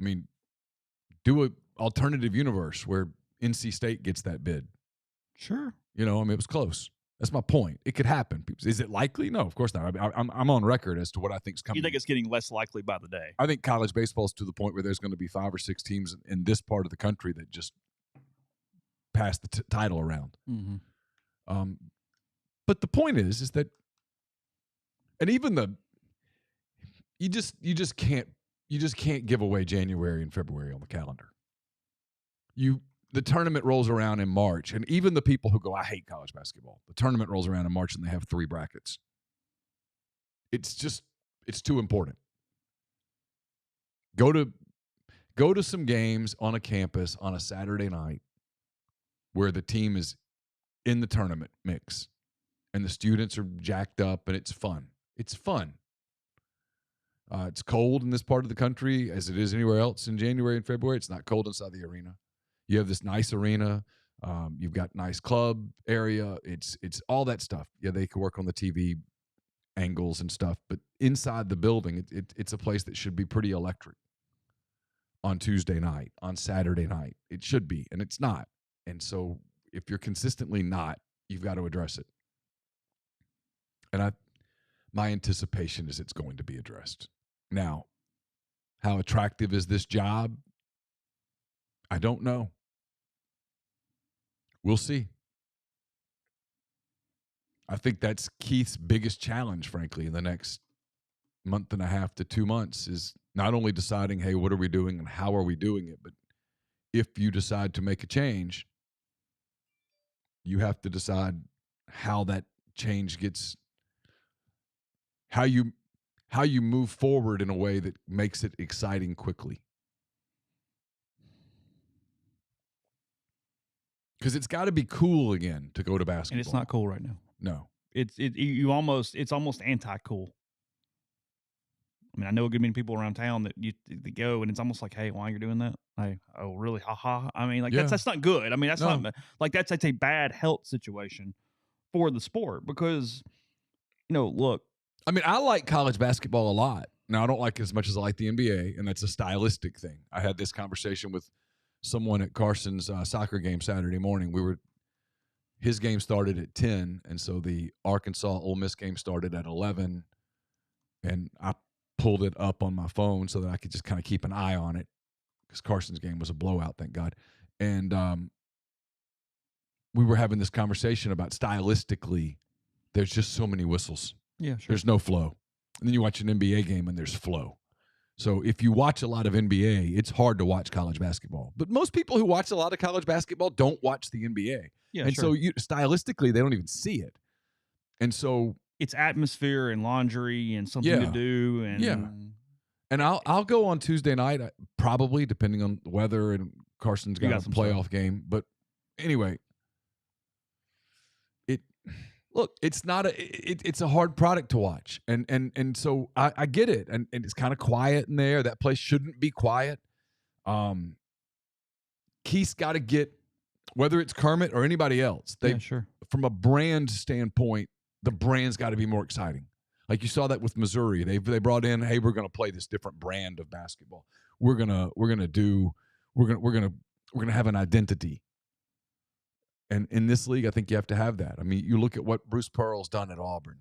I mean, do an alternative universe where NC State gets that bid. Sure. It was close. That's my point. It could happen. Is it likely? No, of course not. I'm on record as to what I think is coming. You think it's getting less likely by the day? I think college baseball is to the point where there's going to be 5 or 6 teams in this part of the country that just pass the title around. Mm-hmm. But the point is that, and even you just can't give away January and February on the calendar. The tournament rolls around in March, and even the people who go, I hate college basketball, the tournament rolls around in March and they have 3 brackets. It's too important. Go to some games on a campus on a Saturday night where the team is in the tournament mix and the students are jacked up and it's fun. It's fun. It's cold in this part of the country as it is anywhere else in January and February. It's not cold inside the arena. You have this nice arena. You've got nice club area. It's all that stuff. Yeah, they can work on the TV angles and stuff, but inside the building, it's a place that should be pretty electric on Tuesday night, on Saturday night. It should be, and it's not. And so if you're consistently not, you've got to address it. And my anticipation is it's going to be addressed. Now, how attractive is this job? I don't know. We'll see. I think that's Keith's biggest challenge, frankly, in the next month and a half to 2 months is not only deciding, hey, what are we doing and how are we doing it, but if you decide to make a change, you have to decide how that change gets, how you move forward in a way that makes it exciting quickly. Because it's got to be cool again to go to basketball. And it's not cool right now. No. It's almost anti-cool. I mean, I know a good many people around town that go, and it's almost like, hey, why you're doing that? Hey, oh, really? Ha ha. I mean, like that's not good. I mean, that's not like that's a bad health situation for the sport because, look. I mean, I like college basketball a lot. Now, I don't like it as much as I like the NBA, and that's a stylistic thing. I had this conversation with someone at Carson's soccer game Saturday morning. His game started at 10, and so the Arkansas Ole Miss game started at 11, and I pulled it up on my phone so that I could just kind of keep an eye on it because Carson's game was a blowout, thank God. And we were having this conversation about stylistically there's just so many whistles. Yeah, sure. There's no flow. And then you watch an NBA game and there's flow. So if you watch a lot of NBA, it's hard to watch college basketball. But most people who watch a lot of college basketball don't watch the NBA. Yeah, and sure. so stylistically, they don't even see it. And so it's atmosphere and laundry and something to do. And And I'll go on Tuesday night, probably, depending on the weather, and Carson's got a playoff game. But anyway, it's not it's a hard product to watch. And so I get it. And it's kind of quiet in there. That place shouldn't be quiet. Keith's got to get, whether it's Kermit or anybody else, from a brand standpoint, the brand's got to be more exciting. Like you saw that with Missouri. They brought in, hey, we're going to play this different brand of basketball. We're going to have an identity. And in this league, I think you have to have that. I mean, you look at what Bruce Pearl's done at Auburn.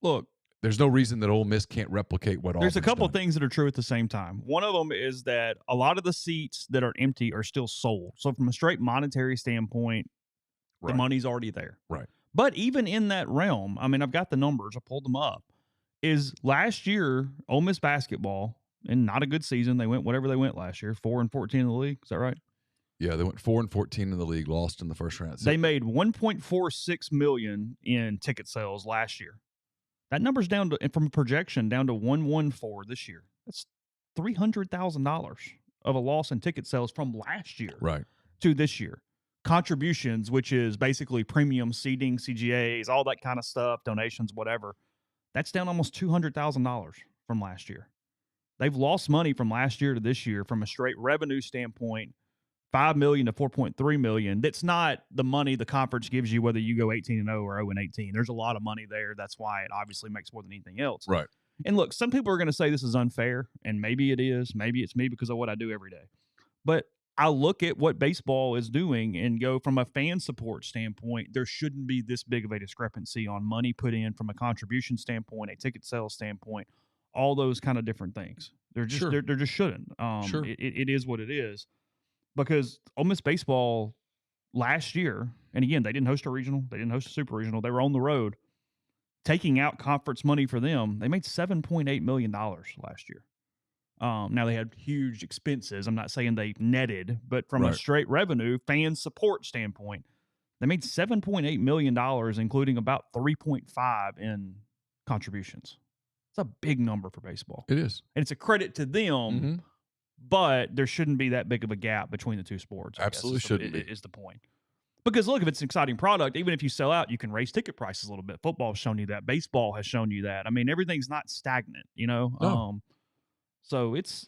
Look, there's no reason that Ole Miss can't replicate what Auburn's There's a couple done. things that are true at the same time. One of them is that a lot of the seats that are empty are still sold. So from a straight monetary standpoint, the money's already there. Right. But even in that realm, I mean, I've got the numbers. I pulled them up. Is last year, Ole Miss basketball, and not a good season. They went whatever they went last year, 4-14 in the league. Is that right? Yeah, they went 4-14 in the league, lost in the first round. They made $1.46 million in ticket sales last year. That number's down to, from a projection, down to $114 this year. That's $300,000 of a loss in ticket sales from last year to this year. Contributions, which is basically premium seating, CGAs, all that kind of stuff, donations, whatever, that's down almost $200,000 from last year. They've lost money from last year to this year from a straight revenue standpoint, $5 million to $4.3 million. That's not the money the conference gives you, whether you go 18-0 or 0-18. There's a lot of money there. That's why it obviously makes more than anything else. Right. And look, some people are going to say this is unfair, and maybe it is. Maybe it's me because of what I do every day. But I look at what baseball is doing and go, from a fan support standpoint, there shouldn't be this big of a discrepancy on money put in from a contribution standpoint, a ticket sales standpoint, all those kind of different things. They're just there just shouldn't. It is what it is. Because Ole Miss baseball last year, and again, they didn't host a regional, they didn't host a super regional, they were on the road. Taking out conference money for them, they made $7.8 million last year. Now, they had huge expenses. I'm not saying they netted, but from a straight revenue, fan support standpoint, they made $7.8 million, including about $3.5 in contributions. It's a big number for baseball. It is. And it's a credit to them, but there shouldn't be that big of a gap between the two sports. Absolutely shouldn't be. Is the point. Because, look, if it's an exciting product, even if you sell out, you can raise ticket prices a little bit. Football has shown you that. Baseball has shown you that. I mean, everything's not stagnant, you know? No. So it's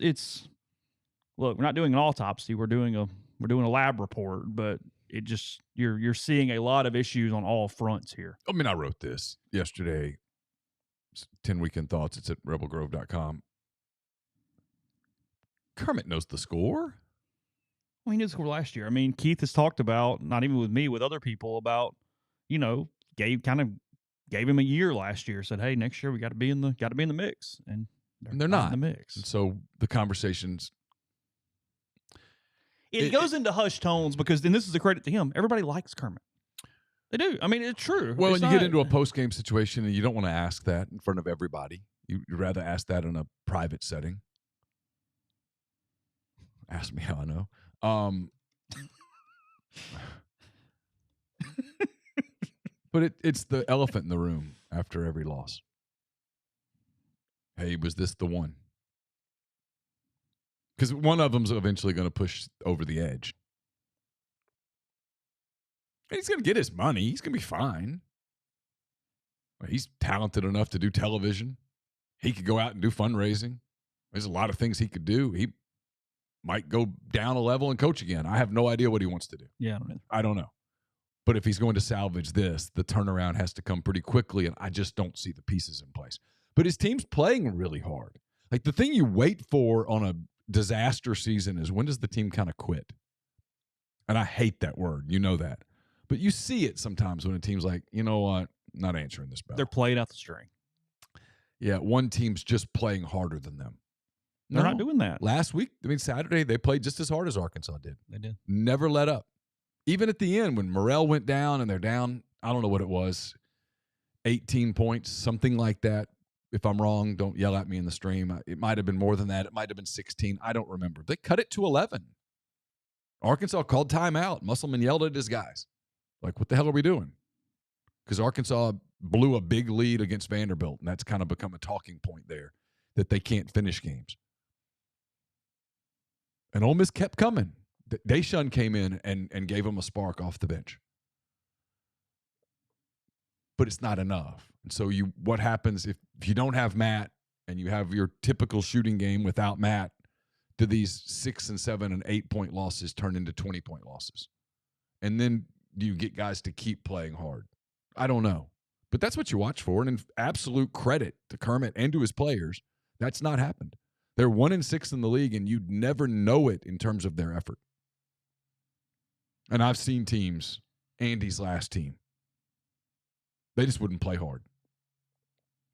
look, we're not doing an autopsy. We're doing a lab report, but it just you're seeing a lot of issues on all fronts here. I mean, I wrote this yesterday. 10 Weekend Thoughts. It's at rebelgrove.com. Kermit knows the score. Well, he knew the score last year. I mean, Keith has talked about, not even with me, with other people, about, you know, gave him a year last year. Said, hey, next year we got to be in the mix, and they're not in the mix. And so the conversations. It goes into hushed tones because, then this is a credit to him, everybody likes Kermit. They do. I mean, it's true. Well, and you get into a post-game situation, and you don't want to ask that in front of everybody. You'd rather ask that in a private setting. Ask me how I know. But it's the elephant in the room after every loss. Hey, was this the one? Because one of them's eventually going to push over the edge. And he's going to get his money. He's going to be fine. He's talented enough to do television. He could go out and do fundraising. There's a lot of things he could do. He might go down a level and coach again. I have no idea what he wants to do. Yeah, I don't know. But if he's going to salvage this, the turnaround has to come pretty quickly, and I just don't see the pieces in place. But his team's playing really hard. Like, the thing you wait for on a disaster season is, when does the team kind of quit? And I hate that word. You know that. But you see it sometimes when a team's like, you know what, not answering this bell. They're playing out the string. Yeah, one team's just playing harder than them. They're not doing that. Last week, Saturday, they played just as hard as Arkansas did. They did. Never let up. Even at the end, when Morrell went down and they're down I don't know what it was, 18 points, something like that. If I'm wrong, don't yell at me in the stream. It might have been more than that. It might have been 16. I don't remember. They cut it to 11. Arkansas called timeout. Musselman yelled at his guys. Like, what the hell are we doing? Because Arkansas blew a big lead against Vanderbilt, and that's kind of become a talking point there, that they can't finish games. And Ole Miss kept coming. Deshaun came in and gave them a spark off the bench. But it's not enough. And so what happens if you don't have Matt and you have your typical shooting game without Matt? Do these 6 and 7 and 8 point losses turn into 20-point losses? And then do you get guys to keep playing hard? I don't know. But that's what you watch for. And in absolute credit to Kermit and to his players, that's not happened. They're 1-6 in the league, and you'd never know it in terms of their effort. And I've seen teams, Andy's last team, they just wouldn't play hard.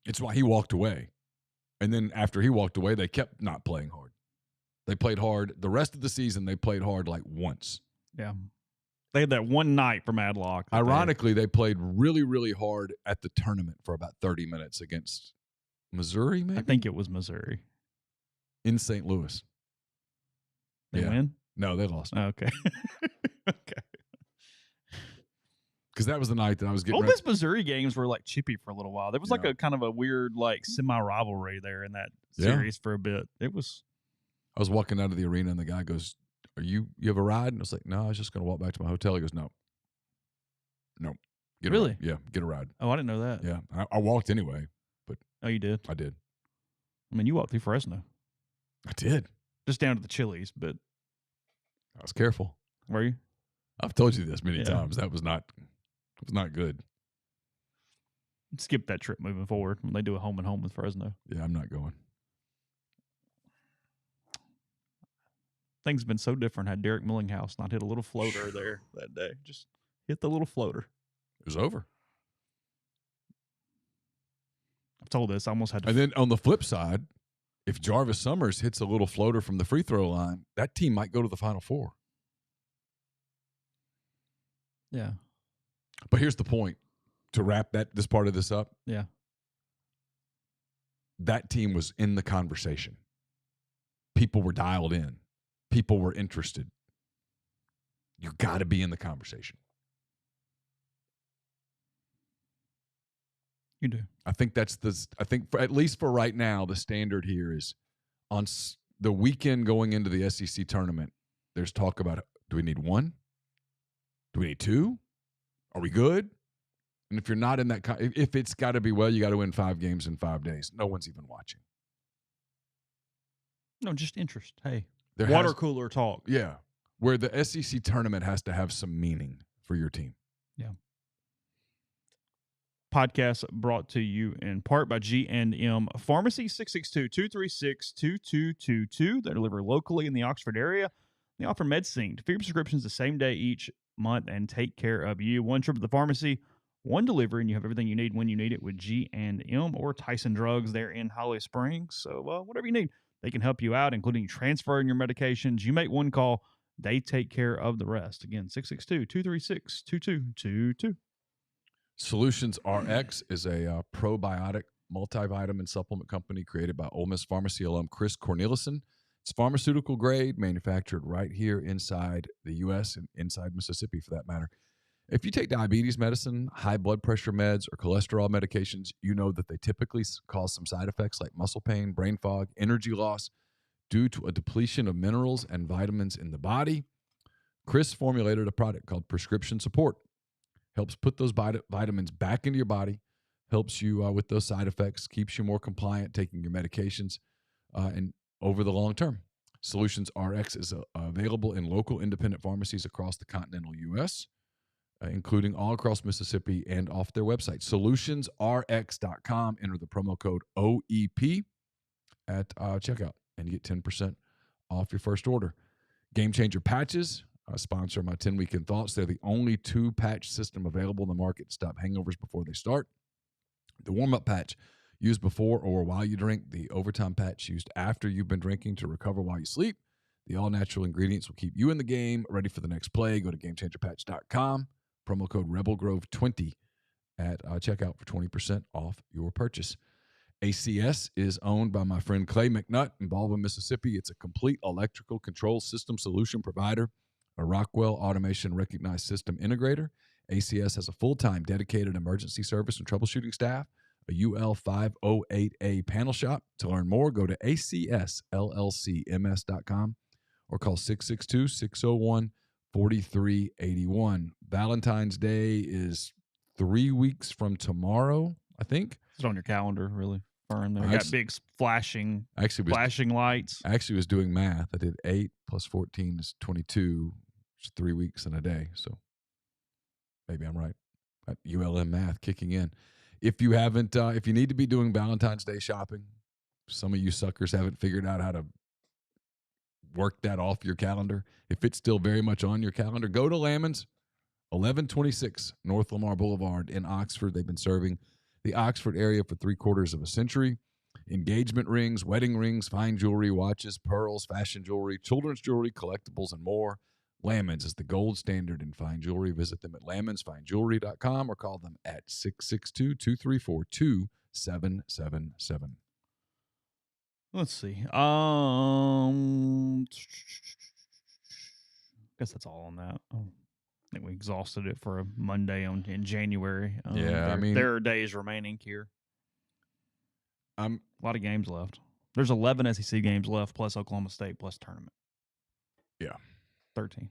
It's why he walked away. And then after he walked away, they kept not playing hard. They played hard. The rest of the season, they played hard like once. Yeah. They had that one night for Madlock. Ironically, they played really, really hard at the tournament for about 30 minutes against Missouri, maybe? I think it was Missouri. In St. Louis. They win? No, they lost. Oh, okay. Okay. Because that was the night that I was getting Ole Miss Missouri games were like chippy for a little while. There was like a kind of a weird like semi-rivalry there in that series for a bit. I was walking out of the arena and the guy goes, you have a ride? And I was like, no, I was just going to walk back to my hotel. He goes, no. Get a ride. Yeah, get a ride. Oh, I didn't know that. Yeah, I walked anyway. But oh, you did? I did. I mean, you walked through Fresno. I did. Just down to the Chili's, but I was careful. Were you? I've told you this many times. That was not good. Skip that trip moving forward when they do a home and home with Fresno. Yeah, I'm not going. Things have been so different had Derek Millinghouse not hit a little floater there that day. Just hit the little floater. It was over. I've told this. I almost had to. And then on the flip side, if Jarvis Summers hits a little floater from the free throw line, that team might go to the Final Four. Yeah. But here's the point. To wrap this part of this up. Yeah. That team was in the conversation. People were dialed in. People were interested. You got to be in the conversation. You do. I think at least for right now, the standard here is on the weekend going into the SEC tournament, there's talk about, do we need one? Do we need two? Are we good? And if you're not in that, if it's got to be, well, you got to win 5 games in 5 days. No one's even watching. No, just interest. Hey, water cooler talk. Yeah. Where the SEC tournament has to have some meaning for your team. Yeah. Podcast brought to you in part by G&M Pharmacy, 662-236-2222. They deliver locally in the Oxford area. They offer MedSync for your prescriptions the same day each month and take care of you. One trip to the pharmacy, one delivery, and you have everything you need when you need it with G&M or Tyson Drugs there in Holly Springs. So whatever you need, they can help you out, including transferring your medications. You make one call, they take care of the rest. Again, 662-236-2222. Solutions RX is a probiotic multivitamin supplement company created by Ole Miss Pharmacy alum Chris Corneliuson. It's pharmaceutical grade, manufactured right here inside the U.S. and inside Mississippi, for that matter. If you take diabetes medicine, high blood pressure meds, or cholesterol medications, you know that they typically cause some side effects like muscle pain, brain fog, energy loss due to a depletion of minerals and vitamins in the body. Chris formulated a product called Prescription Support. Helps put those vitamins back into your body, helps you with those side effects, keeps you more compliant taking your medications and over the long term. Solutions RX is available in local independent pharmacies across the continental U.S., including all across Mississippi and off their website. Solutionsrx.com. Enter the promo code OEP at checkout and you get 10% off your first order. Game Changer Patches. Sponsor my 10 Weekend Thoughts. They're the only 2-patch system available in the market to stop hangovers before they start. The warm-up patch used before or while you drink. The overtime patch used after you've been drinking to recover while you sleep. The all-natural ingredients will keep you in the game, ready for the next play. Go to GameChangerPatch.com. promo code RebelGrove20 at checkout for 20% off your purchase. ACS is owned by my friend Clay McNutt in Baldwin, Mississippi. It's a complete electrical control system solution provider, a Rockwell Automation recognized system integrator. ACS has a full-time dedicated emergency service and troubleshooting staff, a UL 508A panel shop. To learn more, go to acsllcms.com or call 662-601-4381. Valentine's Day is 3 weeks from tomorrow, I think. It's on your calendar, really. Far in there. Got big flashing lights. I actually was doing math. I did 8 plus 14 is 22. It's 3 weeks and a day. So maybe I'm right. Got ULM math kicking in. If you haven't, if you need to be doing Valentine's Day shopping, some of you suckers haven't figured out how to work that off your calendar. If it's still very much on your calendar, go to Lammons, 1126 North Lamar Boulevard in Oxford. They've been serving the Oxford area for 3/4 of a century. Engagement rings, wedding rings, fine jewelry, watches, pearls, fashion jewelry, children's jewelry, collectibles, and more. Lammons is the gold standard in fine jewelry. Visit them at lammonsfinejewelry.com or call them at 662-234-2777. Let's see. Guess that's all on that. I think we exhausted it for a Monday in January. There are days remaining here. A lot of games left. There's 11 SEC games left, plus Oklahoma State, plus tournament. Yeah. 13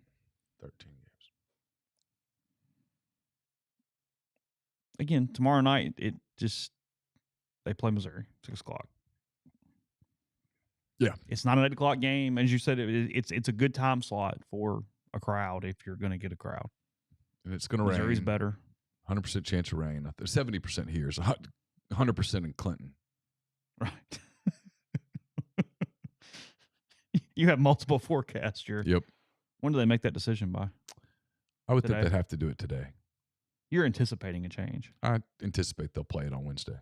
games. Again, tomorrow night, they play Missouri, 6 o'clock. Yeah. It's not an 8 o'clock game. As you said, it's a good time slot for a crowd if you're going to get a crowd. And it's going to rain. Missouri's better. 100% chance of rain. 70% here. It's 100% in Clinton. Right. You have multiple forecasts. Yep. When do they make that decision by? I would think they'd have to do it today. You're anticipating a change. I anticipate they'll play it on Wednesday.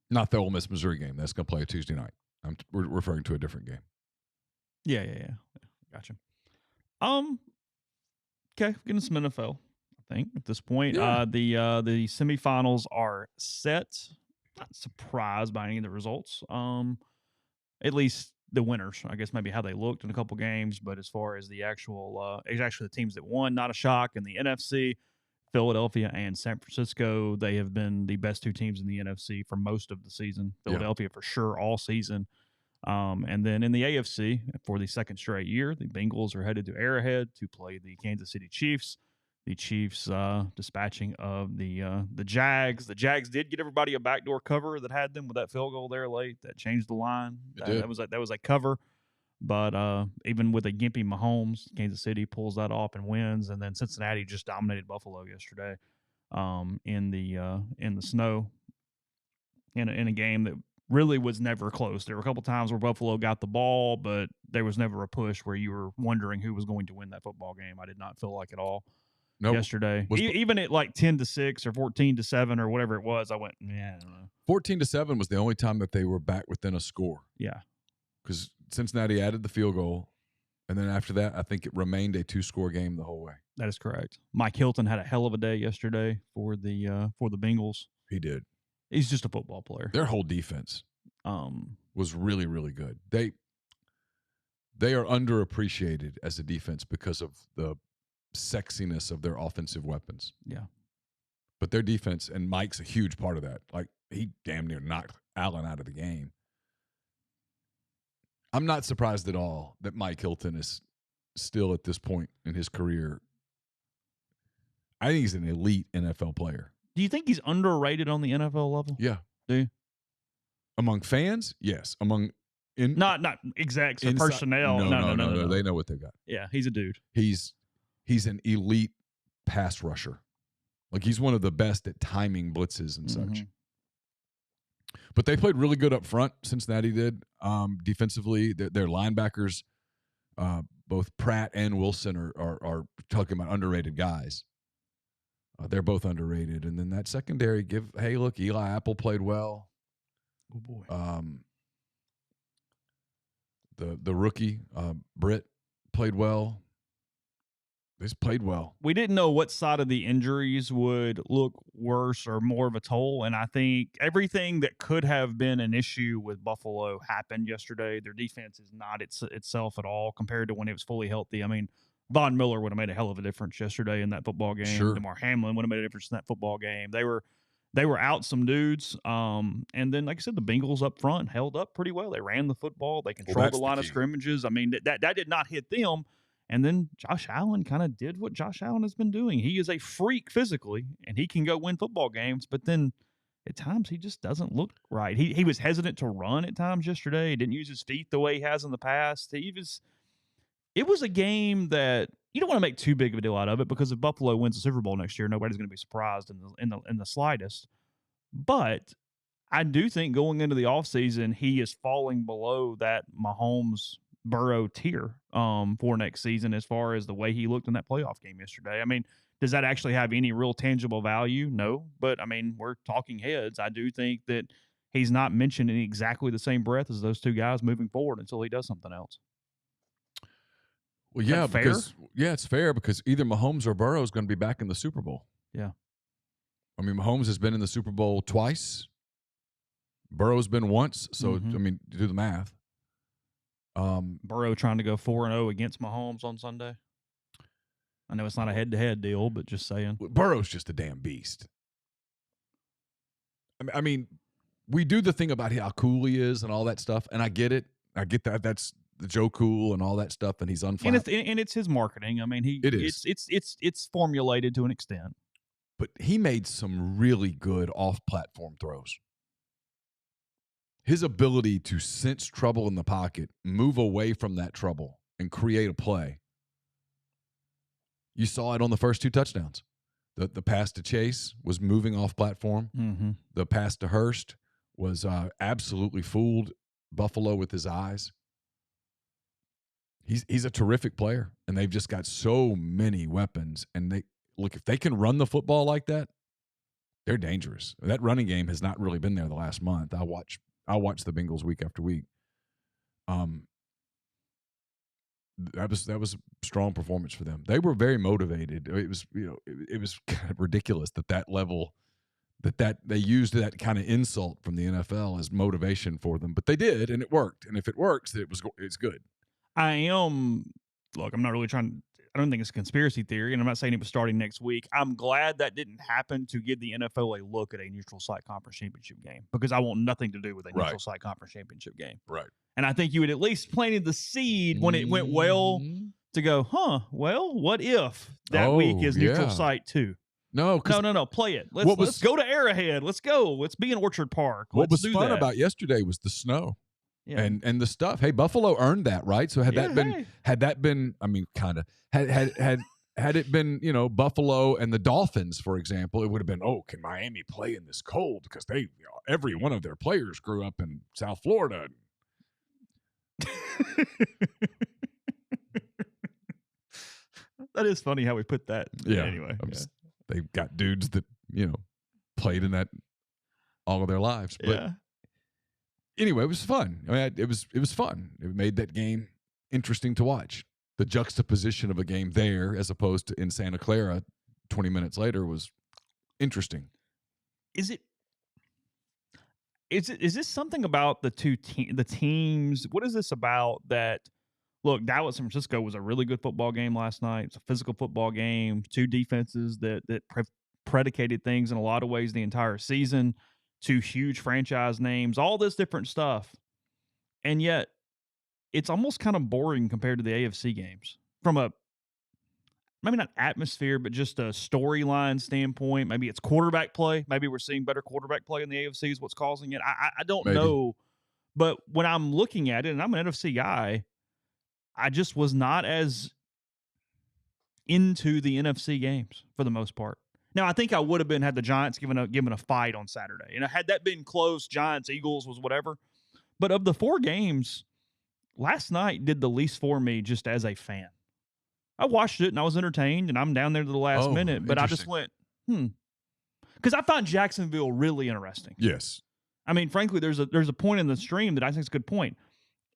Not the Ole Miss Missouri game. That's going to play a Tuesday night. We're referring to a different game. Yeah. Gotcha. Okay, getting some NFL, I think, at this point. Yeah. The semifinals are set. Not surprised by any of the results. At least the winners, I guess maybe how they looked in a couple games, but as far as the actual the teams that won, not a shock. In the NFC, Philadelphia and San Francisco, they have been the best 2 teams in the NFC for most of the season. Philadelphia for sure all season. And then in the AFC, for the second straight year, the Bengals are headed to Arrowhead to play the Kansas City Chiefs. The Chiefs dispatching of the Jags. The Jags did get everybody a backdoor cover that had them with that field goal there late. That changed the line. That was a cover. But even with a gimpy Mahomes, Kansas City pulls that off and wins. And then Cincinnati just dominated Buffalo yesterday in the snow in a game that really was never close. There were a couple times where Buffalo got the ball, but there was never a push where you were wondering who was going to win that football game. I did not feel like at all. Yesterday. Even at like 10-6 or 14-7 or whatever it was, I went, I don't know. 14-7 was the only time that they were back within a score. Yeah. Because Cincinnati added the field goal, and then after that, I think it remained a 2-score game the whole way. That is correct. Mike Hilton had a hell of a day yesterday for the Bengals. He did. He's just a football player. Their whole defense was really, really good. They are underappreciated as a defense because of the sexiness of their offensive weapons. Yeah. But their defense, and Mike's a huge part of that. Like, he damn near knocked Allen out of the game. I'm not surprised at all that Mike Hilton is still at this point in his career. I think he's an elite NFL player. Do you think he's underrated on the NFL level? Yeah. Do you? Among fans? Yes. Among not execs or personnel. No. They know what they got. Yeah, he's a dude. He's an elite pass rusher. Like, he's one of the best at timing blitzes and such. But they played really good up front. Cincinnati did. Defensively, their linebackers, both Pratt and Wilson, are talking about underrated guys. They're both underrated. And then that secondary, Eli Apple played well. Oh, boy. The rookie, Britt, played well. They just played well. We didn't know what side of the injuries would look worse or more of a toll, and I think everything that could have been an issue with Buffalo happened yesterday. Their defense is not itself at all compared to when it was fully healthy. I mean, Von Miller would have made a hell of a difference yesterday in that football game. Sure. DeMar Hamlin would have made a difference in that football game. They were out some dudes, and then, like I said, the Bengals up front held up pretty well. They ran the football. They controlled the line of scrimmages. I mean, that did not hit them. And then Josh Allen kind of did what Josh Allen has been doing. He is a freak physically, and he can go win football games. But then at times he just doesn't look right. He was hesitant to run at times yesterday. He didn't use his feet the way he has in the past. It was a game that you don't want to make too big of a deal out of it, because if Buffalo wins the Super Bowl next year, nobody's going to be surprised in the slightest. But I do think going into the offseason, he is falling below that Mahomes Burrow tier for next season as far as the way he looked in that playoff game yesterday. I mean, does that actually have any real tangible value? No. But, I mean, we're talking heads. I do think that he's not mentioned in exactly the same breath as those two guys moving forward until he does something else. Well, yeah, it's fair because either Mahomes or Burrow is going to be back in the Super Bowl. Yeah. I mean, Mahomes has been in the Super Bowl twice. Burrow's been once. So, I mean, do the math. Burrow trying to go 4-0 against Mahomes on Sunday. I know it's not a head-to-head deal, but just saying. Burrow's just a damn beast. I mean, we do the thing about how cool he is and all that stuff, and I get it. I get that. That's the Joe Cool and all that stuff, and he's unflapped. And it's his marketing. I mean, it's formulated to an extent. But he made some really good off-platform throws. His ability to sense trouble in the pocket, move away from that trouble, and create a play. You saw it on the first two touchdowns. The pass to Chase was moving off platform. Mm-hmm. The pass to Hurst was absolutely fooled Buffalo with his eyes. He's a terrific player, and they've just got so many weapons. And if they can run the football like that, they're dangerous. That running game has not really been there the last month. I watch the Bengals week after week. That was a strong performance for them. They were very motivated. It was it was kind of ridiculous that level that they used that kind of insult from the NFL as motivation for them, but they did, and it worked. And if it works, it's good. I'm not really trying. I don't think it's a conspiracy theory, and I'm not saying it was starting next week. I'm glad that didn't happen to give the NFL a look at a neutral site conference championship game, because I want nothing to do with a neutral site conference championship game. Right. And I think you would at least planted the seed when it went well to go, well, what if that week is neutral site too? No, play it. Let's go to Arrowhead. Let's go. Let's be in Orchard Park. What was fun about yesterday was the snow. Yeah. And the stuff. Hey, Buffalo earned that, right? So had that been, I mean, kind of had it been, Buffalo and the Dolphins, for example, it would have been, can Miami play in this cold? Because every one of their players grew up in South Florida. That is funny how we put that. Yeah. Anyway, they've got dudes that played in that all of their lives. But anyway, it was fun. I mean, it was fun. It made that game interesting to watch. The juxtaposition of a game there as opposed to in Santa Clara 20 minutes later was interesting. Is this something about the teams? What is this about that? Look, Dallas San Francisco was a really good football game last night. It's a physical football game. Two defenses that predicated things in a lot of ways the entire season. Two huge franchise names, all this different stuff. And yet, it's almost kind of boring compared to the AFC games from a, maybe not atmosphere, but just a storyline standpoint. Maybe it's quarterback play. Maybe we're seeing better quarterback play in the AFC is what's causing it. I don't know. But when I'm looking at it, and I'm an NFC guy, I just was not as into the NFC games for the most part. Now, I think I would have been had the Giants given a fight on Saturday. And had that been close, Giants, Eagles was whatever. But of the four games, last night did the least for me just as a fan. I watched it and I was entertained, and I'm down there to the last minute. But I just went, because I found Jacksonville really interesting. Yes. I mean, frankly, there's a point in the stream that I think is a good point.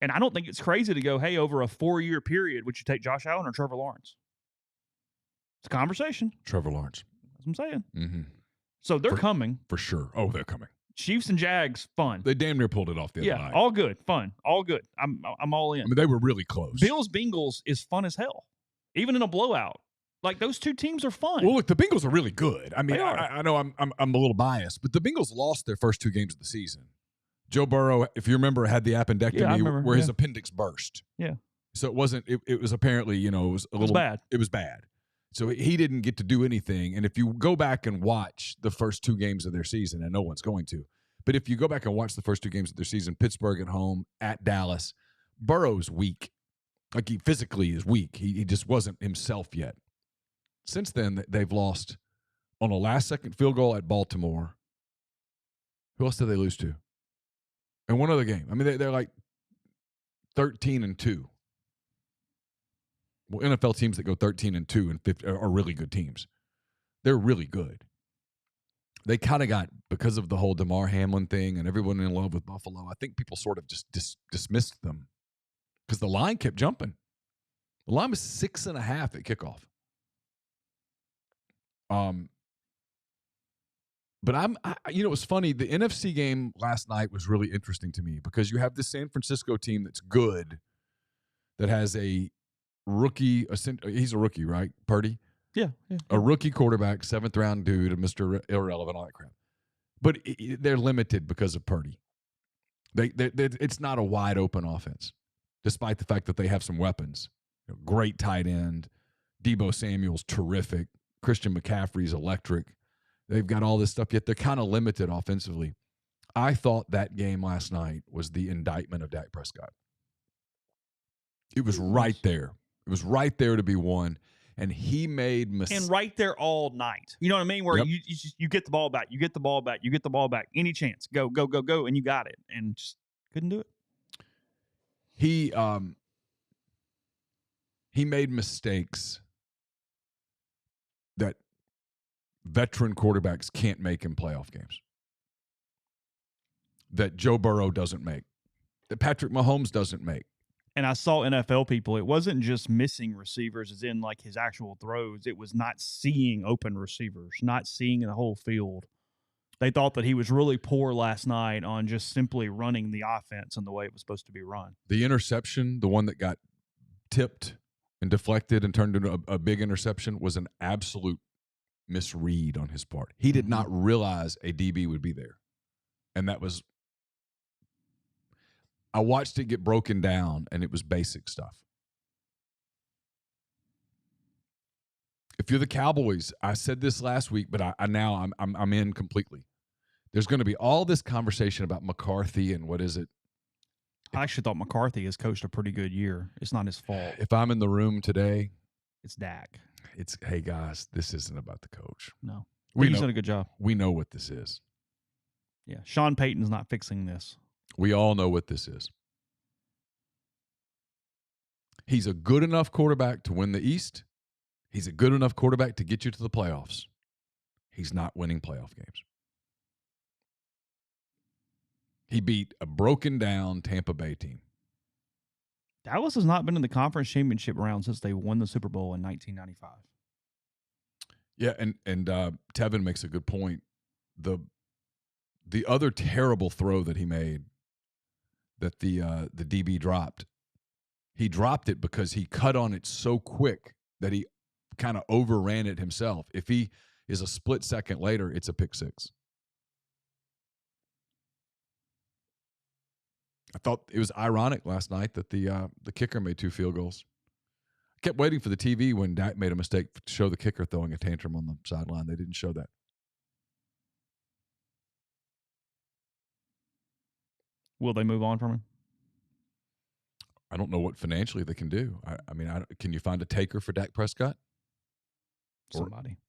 And I don't think it's crazy to go, hey, over a 4-year period, would you take Josh Allen or Trevor Lawrence? It's a conversation. Trevor Lawrence. That's what I'm saying. Mm-hmm. So they're coming. For sure. Oh, they're coming. Chiefs and Jags, fun. They damn near pulled it off the other night. All good, fun, all good. I'm all in. I mean, they were really close. Bills-Bengals is fun as hell, even in a blowout. Like, those two teams are fun. Well, look, the Bengals are really good. I mean, I know I'm a little biased, but the Bengals lost their first 2 games of the season. Joe Burrow, if you remember, had the appendectomy where his appendix burst. Yeah. So it wasn't. It was apparently, it was a little. It was bad. It was bad. So he didn't get to do anything. And if you go back and watch the first 2 games of their season, and no one's going to, but if you go back and watch the first 2 games of their season, Pittsburgh at home, at Dallas, Burrow's weak. Like, he physically is weak. He just wasn't himself yet. Since then, they've lost on a last-second field goal at Baltimore. Who else did they lose to? And one other game. I mean, they're like 13-2. Well, NFL teams that go 13-2 and 50 are really good teams. They're really good. They kind of got, because of the whole Damar Hamlin thing and everyone in love with Buffalo, I think people sort of just dismissed them because the line kept jumping. The line was 6.5 at kickoff. But it was funny. The NFC game last night was really interesting to me because you have this San Francisco team that's good, that has a rookie. He's a rookie, right? Purdy? Yeah. A rookie quarterback, 7th-round dude, Mr. Irrelevant, all that crap. But they're limited because of Purdy. It's not a wide-open offense, despite the fact that they have some weapons. Great tight end. Deebo Samuel's terrific. Christian McCaffrey's electric. They've got all this stuff, yet they're kind of limited offensively. I thought that game last night was the indictment of Dak Prescott. It was right there. It was right there to be won, and he made mistakes. And right there all night. You know what I mean? Where you get the ball back, you get the ball back, you get the ball back. Any chance, go, and you got it, and just couldn't do it. He made mistakes that veteran quarterbacks can't make in playoff games, that Joe Burrow doesn't make, that Patrick Mahomes doesn't make. And I saw NFL people, it wasn't just missing receivers as in like his actual throws. It was not seeing open receivers, not seeing the whole field. They thought that he was really poor last night on just simply running the offense in the way it was supposed to be run. The interception, the one that got tipped and deflected and turned into a big interception, was an absolute misread on his part. He did not realize a DB would be there. And that was, I watched it get broken down, and it was basic stuff. If you're the Cowboys, I said this last week, but I'm in completely. There's going to be all this conversation about McCarthy and what is it? I actually thought McCarthy has coached a pretty good year. It's not his fault. If I'm in the room today, it's Dak. It's, hey guys, this isn't about the coach. No, he's done a good job. We know what this is. Yeah, Sean Payton's not fixing this. We all know what this is. He's a good enough quarterback to win the East. He's a good enough quarterback to get you to the playoffs. He's not winning playoff games. He beat a broken down Tampa Bay team. Dallas has not been in the conference championship round since they won the Super Bowl in 1995. Yeah, and Tevin makes a good point. The other terrible throw that he made, that the DB dropped, he dropped it because he cut on it so quick that he kind of overran it himself. If he is a split second later, it's a pick six. I thought it was ironic last night that the kicker made 2 field goals. I kept waiting for the TV when Dak made a mistake to show the kicker throwing a tantrum on the sideline. They didn't show that. Will they move on from him? I don't know what financially they can do. I mean, can you find a taker for Dak Prescott? Somebody.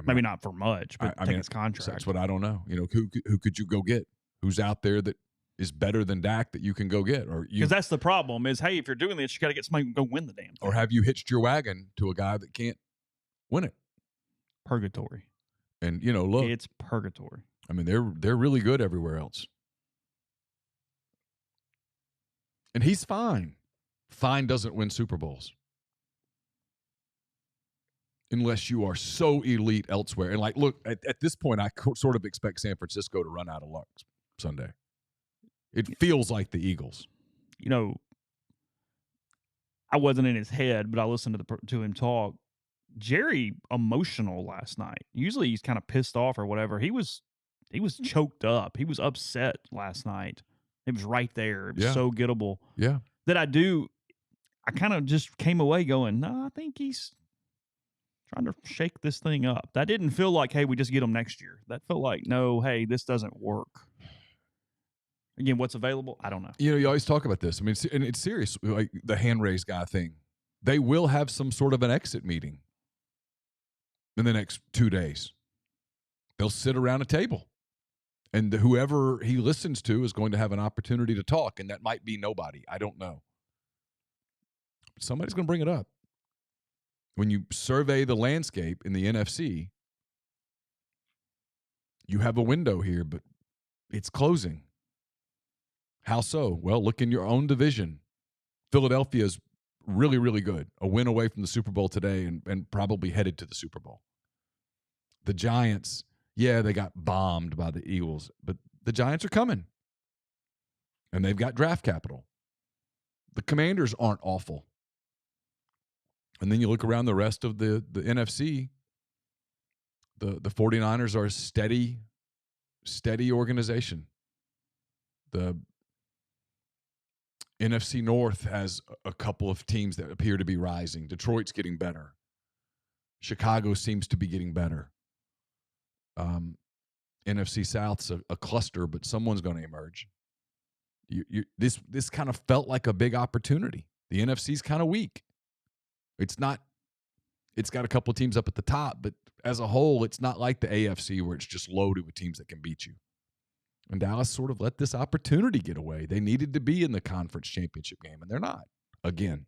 Maybe not for much, but take his contract. That's what I don't know. Who could you go get? Who's out there that is better than Dak that you can go get? Because that's the problem is, hey, if you're doing this, you got to get somebody who can go win the damn thing. Or have you hitched your wagon to a guy that can't win it? Purgatory. And, look. It's purgatory. I mean, they're really good everywhere else. And he's fine. Fine doesn't win Super Bowls. unless you are so elite elsewhere. And, like, look, at this point, I sort of expect San Francisco to run out of luck Sunday. It feels like the Eagles. You know, I wasn't in his head, but I listened to him talk. Jerry emotional last night. Usually he's kind of pissed off or whatever. He was choked up. He was upset last night. It was right there. It was so gettable. Yeah. That I kind of just came away going, no, I think he's trying to shake this thing up. That didn't feel like, hey, we just get him next year. That felt like, no, hey, this doesn't work. Again, what's available? I don't know. You know, you always talk about this. I mean, and it's serious, like the hand raise guy thing. They will have some sort of an exit meeting in the next 2 days. They'll sit around a table, and whoever he listens to is going to have an opportunity to talk, and that might be nobody. I don't know. But somebody's going to bring it up. When you survey the landscape in the NFC, you have a window here, but it's closing. How so? Well, look in your own division. Philadelphia's really, really good. A win away from the Super Bowl today and probably headed to the Super Bowl. The Giants, yeah, they got bombed by the Eagles, but the Giants are coming. And they've got draft capital. The Commanders aren't awful. And then you look around the rest of the NFC, the 49ers are a steady organization. The NFC North has a couple of teams that appear to be rising. Detroit's getting better. Chicago seems to be getting better. NFC South's a cluster, but someone's going to emerge. This kind of felt like a big opportunity. The NFC's kind of weak. It's not. It's got a couple of teams up at the top, but as a whole, it's not like the AFC where it's just loaded with teams that can beat you. And Dallas sort of let this opportunity get away. They needed to be in the conference championship game, and they're not. Again.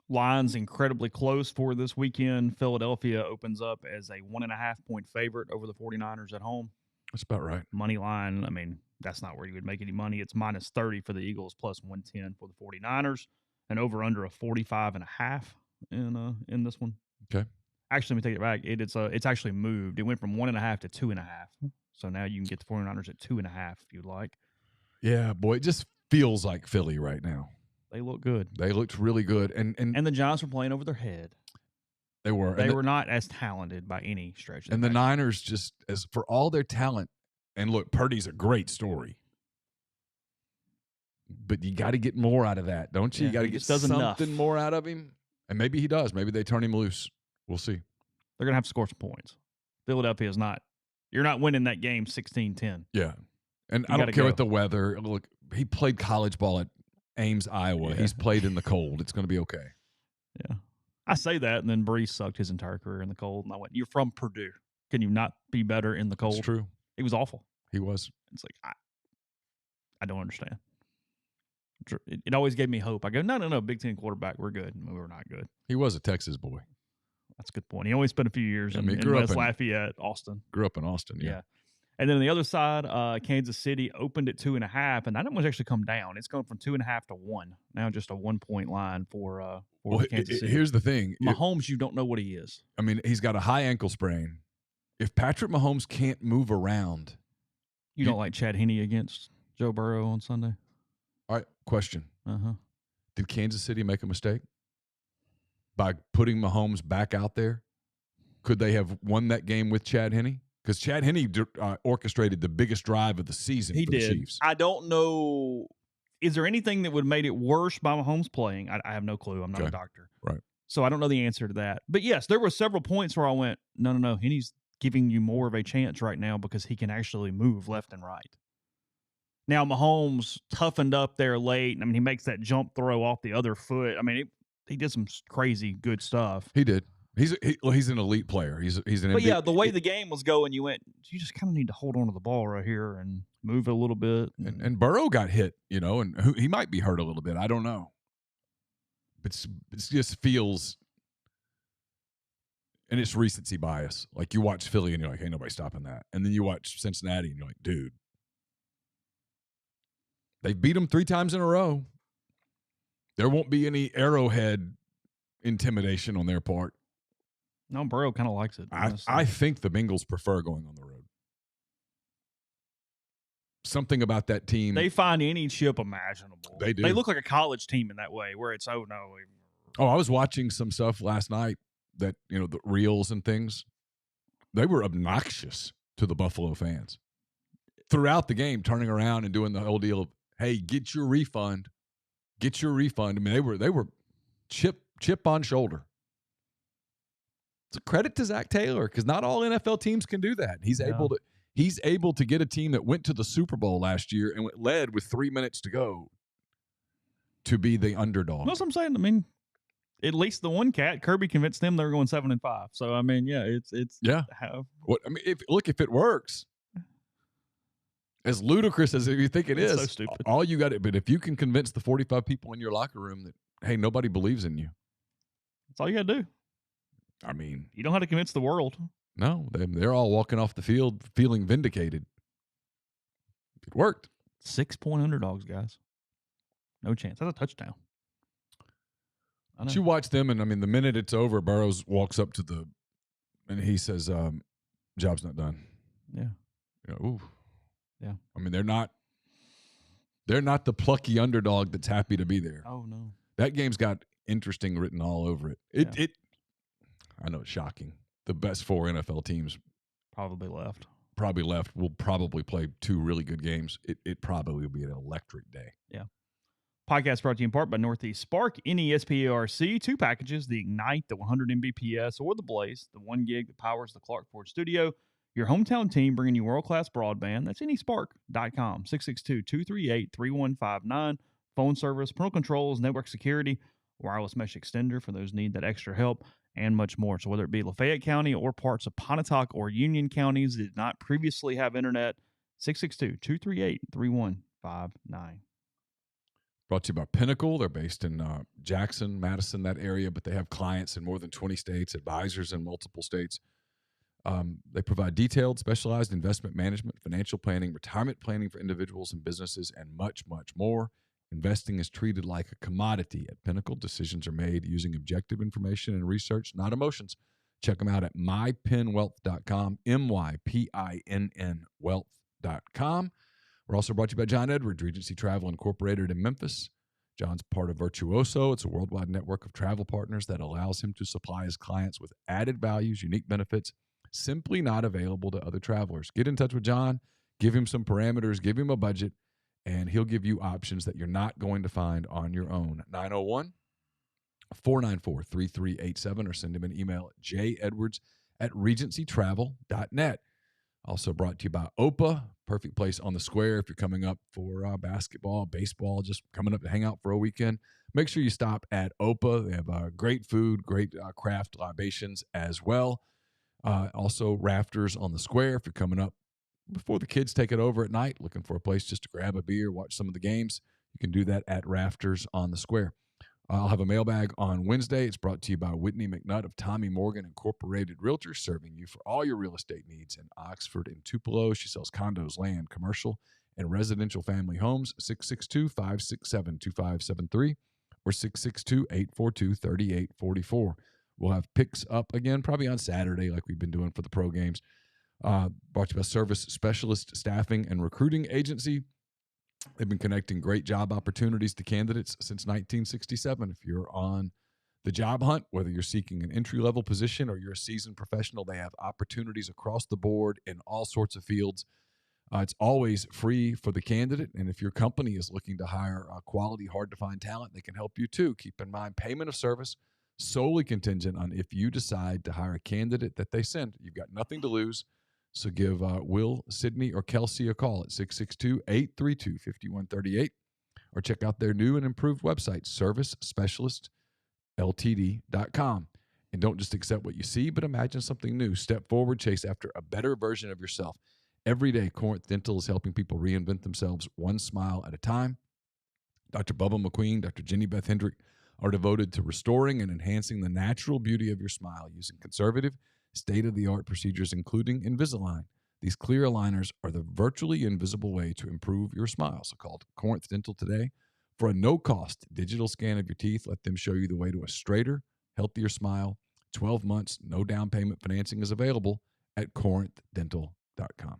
Line's incredibly close for this weekend. Philadelphia opens up as a 1.5-point favorite over the 49ers at home. That's about right. Money line, I mean, that's not where you would make any money. It's minus 30 for the Eagles, plus 110 for the 49ers, and over under a 45.5 in this one. Okay. Actually, let me take it back. It's actually moved. It went from 1.5 to 2.5. So now you can get the 49ers at 2.5 if you'd like. Yeah, boy, it just feels like Philly right now. They look good. They looked really good. And the Giants were playing over their head. They were. They were not as talented by any stretch. And the Niners, just as for all their talent, and look, Purdy's a great story. But you got to get more out of that, don't you? Yeah, you got to get something more out of him. And maybe he does. Maybe they turn him loose. We'll see. They're going to have to score some points. Philadelphia is not. You're not winning that game 16-10. Yeah. And I don't care what the weather. Look, he played college ball at Ames, Iowa. Yeah. He's played in the cold. It's going to be okay. Yeah. I say that, and then Brees sucked his entire career in the cold. And I went, you're from Purdue. Can you not be better in the cold? It's true. He was awful. He was. It's like, I don't understand. It always gave me hope. I go, no, Big Ten quarterback, we're good. We were not good. He was a Texas boy. That's a good point. He only spent a few years in West Lafayette, Austin. Grew up in Austin, yeah. And then on the other side, Kansas City opened at 2.5, and that one's actually come down. It's going from 2.5 to 1. Now just a 1-point line for Kansas City. Here's the thing. Mahomes, you don't know what he is. I mean, he's got a high ankle sprain. If Patrick Mahomes can't move around. You don't like Chad Henne against Joe Burrow on Sunday? All right, question. Uh-huh. Did Kansas City make a mistake by putting Mahomes back out there? Could they have won that game with Chad Henne? Because Chad Henne orchestrated the biggest drive of the season for the Chiefs. I don't know. Is there anything that would have made it worse by Mahomes playing? I have no clue. I'm not a doctor. Right. So I don't know the answer to that. But, yes, there were several points where I went, no. Henne's giving you more of a chance right now because he can actually move left and right. Now, Mahomes toughened up there late. I mean, he makes that jump throw off the other foot. I mean, he did some crazy good stuff. He did. He's an elite player. He's an MVP. But, yeah, the way the game was going, you went, you just kind of need to hold on to the ball right here and move it a little bit. And Burrow got hit, and he might be hurt a little bit. I don't know. It just feels – and it's recency bias. Like, you watch Philly and you're like, ain't nobody stopping that. And then you watch Cincinnati and you're like, dude. They beat them 3 times in a row. There won't be any Arrowhead intimidation on their part. No, Burrow kind of likes it. I think the Bengals prefer going on the road. Something about that team. They find any chip imaginable. They do. They look like a college team in that way, where it's, oh, no. I was watching some stuff last night that, the reels and things. They were obnoxious to the Buffalo fans throughout the game, turning around and doing the whole deal of, hey, get your refund. Get your refund. I mean, they were chip on shoulder. It's a credit to Zach Taylor, because not all NFL teams can do that. He's able to get a team that went to the Super Bowl last year and led with 3 minutes to go to be the underdog. That's what I'm saying. I mean, at least the one cat, Kirby convinced them they were going 7-5. So I mean, yeah, it's if it works, as ludicrous as you think it is, so stupid. All you got but if you can convince the 45 people in your locker room that, hey, nobody believes in you, that's all you got to do. I mean, you don't have to convince the world. No, they're all walking off the field feeling vindicated. It worked. 6-point underdogs, guys. No chance. That's a touchdown. But you watch them, and I mean, the minute it's over, Burrows walks up and he says, "Job's not done." Yeah. Ooh. Yeah. I mean, they're not the plucky underdog that's happy to be there. Oh no. That game's got interesting written all over it. I know it's shocking. The best 4 NFL teams probably left. Will probably play 2 really good games. It probably will be an electric day. Yeah. Podcast brought to you in part by Northeast Spark, NESPARC, 2 packages, the Ignite, the 100 Mbps, or the Blaze, the 1 gig that powers the Clark Ford studio. Your hometown team bringing you world-class broadband. That's nespark.com, 662-238-3159. Phone service, parental controls, network security, wireless mesh extender for those need that extra help, and much more. So whether it be Lafayette County or parts of Pontotoc or Union counties that did not previously have internet, 662-238-3159. Brought to you by Pinnacle. They're based in Jackson, Madison, that area, but they have clients in more than 20 states, advisors in multiple states. They provide detailed, specialized investment management, financial planning, retirement planning for individuals and businesses, and much, much more. Investing is treated like a commodity at Pinnacle. Decisions are made using objective information and research, not emotions. Check them out at mypinwealth.com, MYPINN wealth.com. We're also brought to you by John Edwards, Regency Travel Incorporated in Memphis. John's part of Virtuoso. It's a worldwide network of travel partners that allows him to supply his clients with added values, unique benefits, simply not available to other travelers. Get in touch with John, give him some parameters, give him a budget, and he'll give you options that you're not going to find on your own. 901-494-3387, or send him an email at jedwards@regencytravel.net. Also brought to you by OPA, perfect place on the square if you're coming up for basketball, baseball, just coming up to hang out for a weekend. Make sure you stop at OPA. They have great food, great craft libations as well. Also, Rafters on the Square if you're coming up before the kids take it over at night, looking for a place just to grab a beer, watch some of the games. You can do that at Rafters on the Square. I'll have a mailbag on Wednesday. It's brought to you by Whitney McNutt of Tommy Morgan Incorporated Realtors, serving you for all your real estate needs in Oxford and Tupelo. She sells condos, land, commercial, and residential family homes. 662-567-2573 or 662-842-3844. We'll have picks up again, probably on Saturday like we've been doing for the pro games. Brought to you by Service Specialist Staffing and Recruiting Agency. They've been connecting great job opportunities to candidates since 1967. If you're on the job hunt, whether you're seeking an entry-level position or you're a seasoned professional, they have opportunities across the board in all sorts of fields. It's always free for the candidate, and if your company is looking to hire quality, hard-to-find talent, they can help you too. Keep in mind, payment of service solely contingent on if you decide to hire a candidate that they send. You've got nothing to lose. So give Will, Sydney, or Kelsey a call at 662-832-5138 or check out their new and improved website, servicespecialistltd.com. And don't just accept what you see, but imagine something new. Step forward, chase after a better version of yourself. Every day, Corinth Dental is helping people reinvent themselves one smile at a time. Dr. Bubba McQueen, Dr. Jenny Beth Hendrick are devoted to restoring and enhancing the natural beauty of your smile using conservative, state-of-the-art procedures, including Invisalign. These clear aligners are the virtually invisible way to improve your smile. So call Corinth Dental today for a no-cost digital scan of your teeth. Let them show you the way to a straighter, healthier smile. 12 months, no down payment financing is available at corinthdental.com.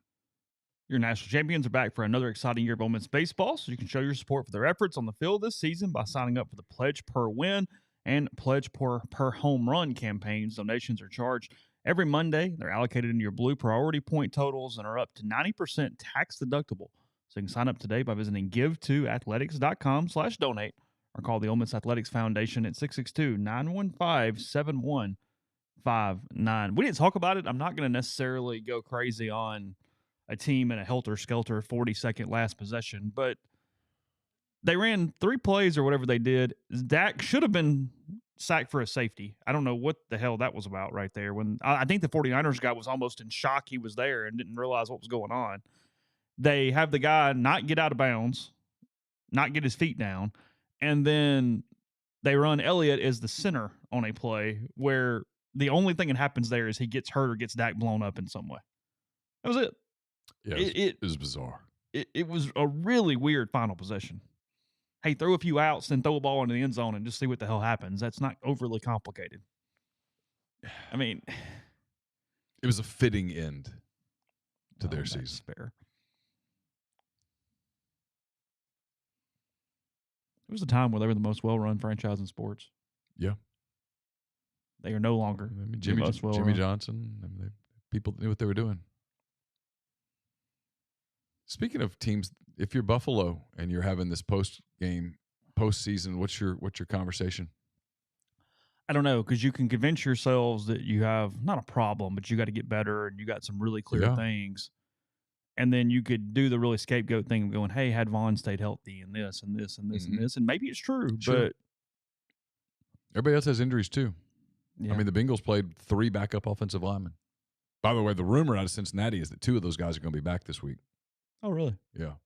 Your national champions are back for another exciting year of Ole Miss baseball, so you can show your support for their efforts on the field this season by signing up for the Pledge Per Win and Pledge Per Home Run campaigns. Donations are charged every Monday. They're allocated into your Blue Priority point totals and are up to 90% tax deductible. So you can sign up today by visiting give2athletics.com/donate or call the Ole Miss Athletics Foundation at 662-915-7159. We didn't talk about it. I'm not going to necessarily go crazy on a team in a helter-skelter 40-second last possession, but they ran 3 plays or whatever they did. Dak should have been sacked for a safety. I don't know what the hell that was about right there. When I think the 49ers guy was almost in shock he was there and didn't realize what was going on. They have the guy not get out of bounds, not get his feet down, and then they run Elliott as the center on a play where the only thing that happens there is he gets hurt or gets Dak blown up in some way. That was it. Yeah, it was bizarre. It was a really weird final possession. Hey, throw a few outs, then throw a ball into the end zone and just see what the hell happens. That's not overly complicated. I mean, it was a fitting end to their season. Fair. It was a time where they were the most well-run franchise in sports. Yeah. They are no longer Jimmy Johnson. People knew what they were doing. Speaking of teams, if you're Buffalo and you're having this postseason, what's your conversation? I don't know, because you can convince yourselves that you have not a problem, but you got to get better and you got some really clear things. And then you could do the really scapegoat thing of going, hey, had Vaughn stayed healthy and this and this and this and this, and maybe it's true, but everybody else has injuries too. Yeah. I mean, the Bengals played 3 backup offensive linemen. By the way, the rumor out of Cincinnati is that 2 of those guys are going to be back this week. Oh, really? Yeah.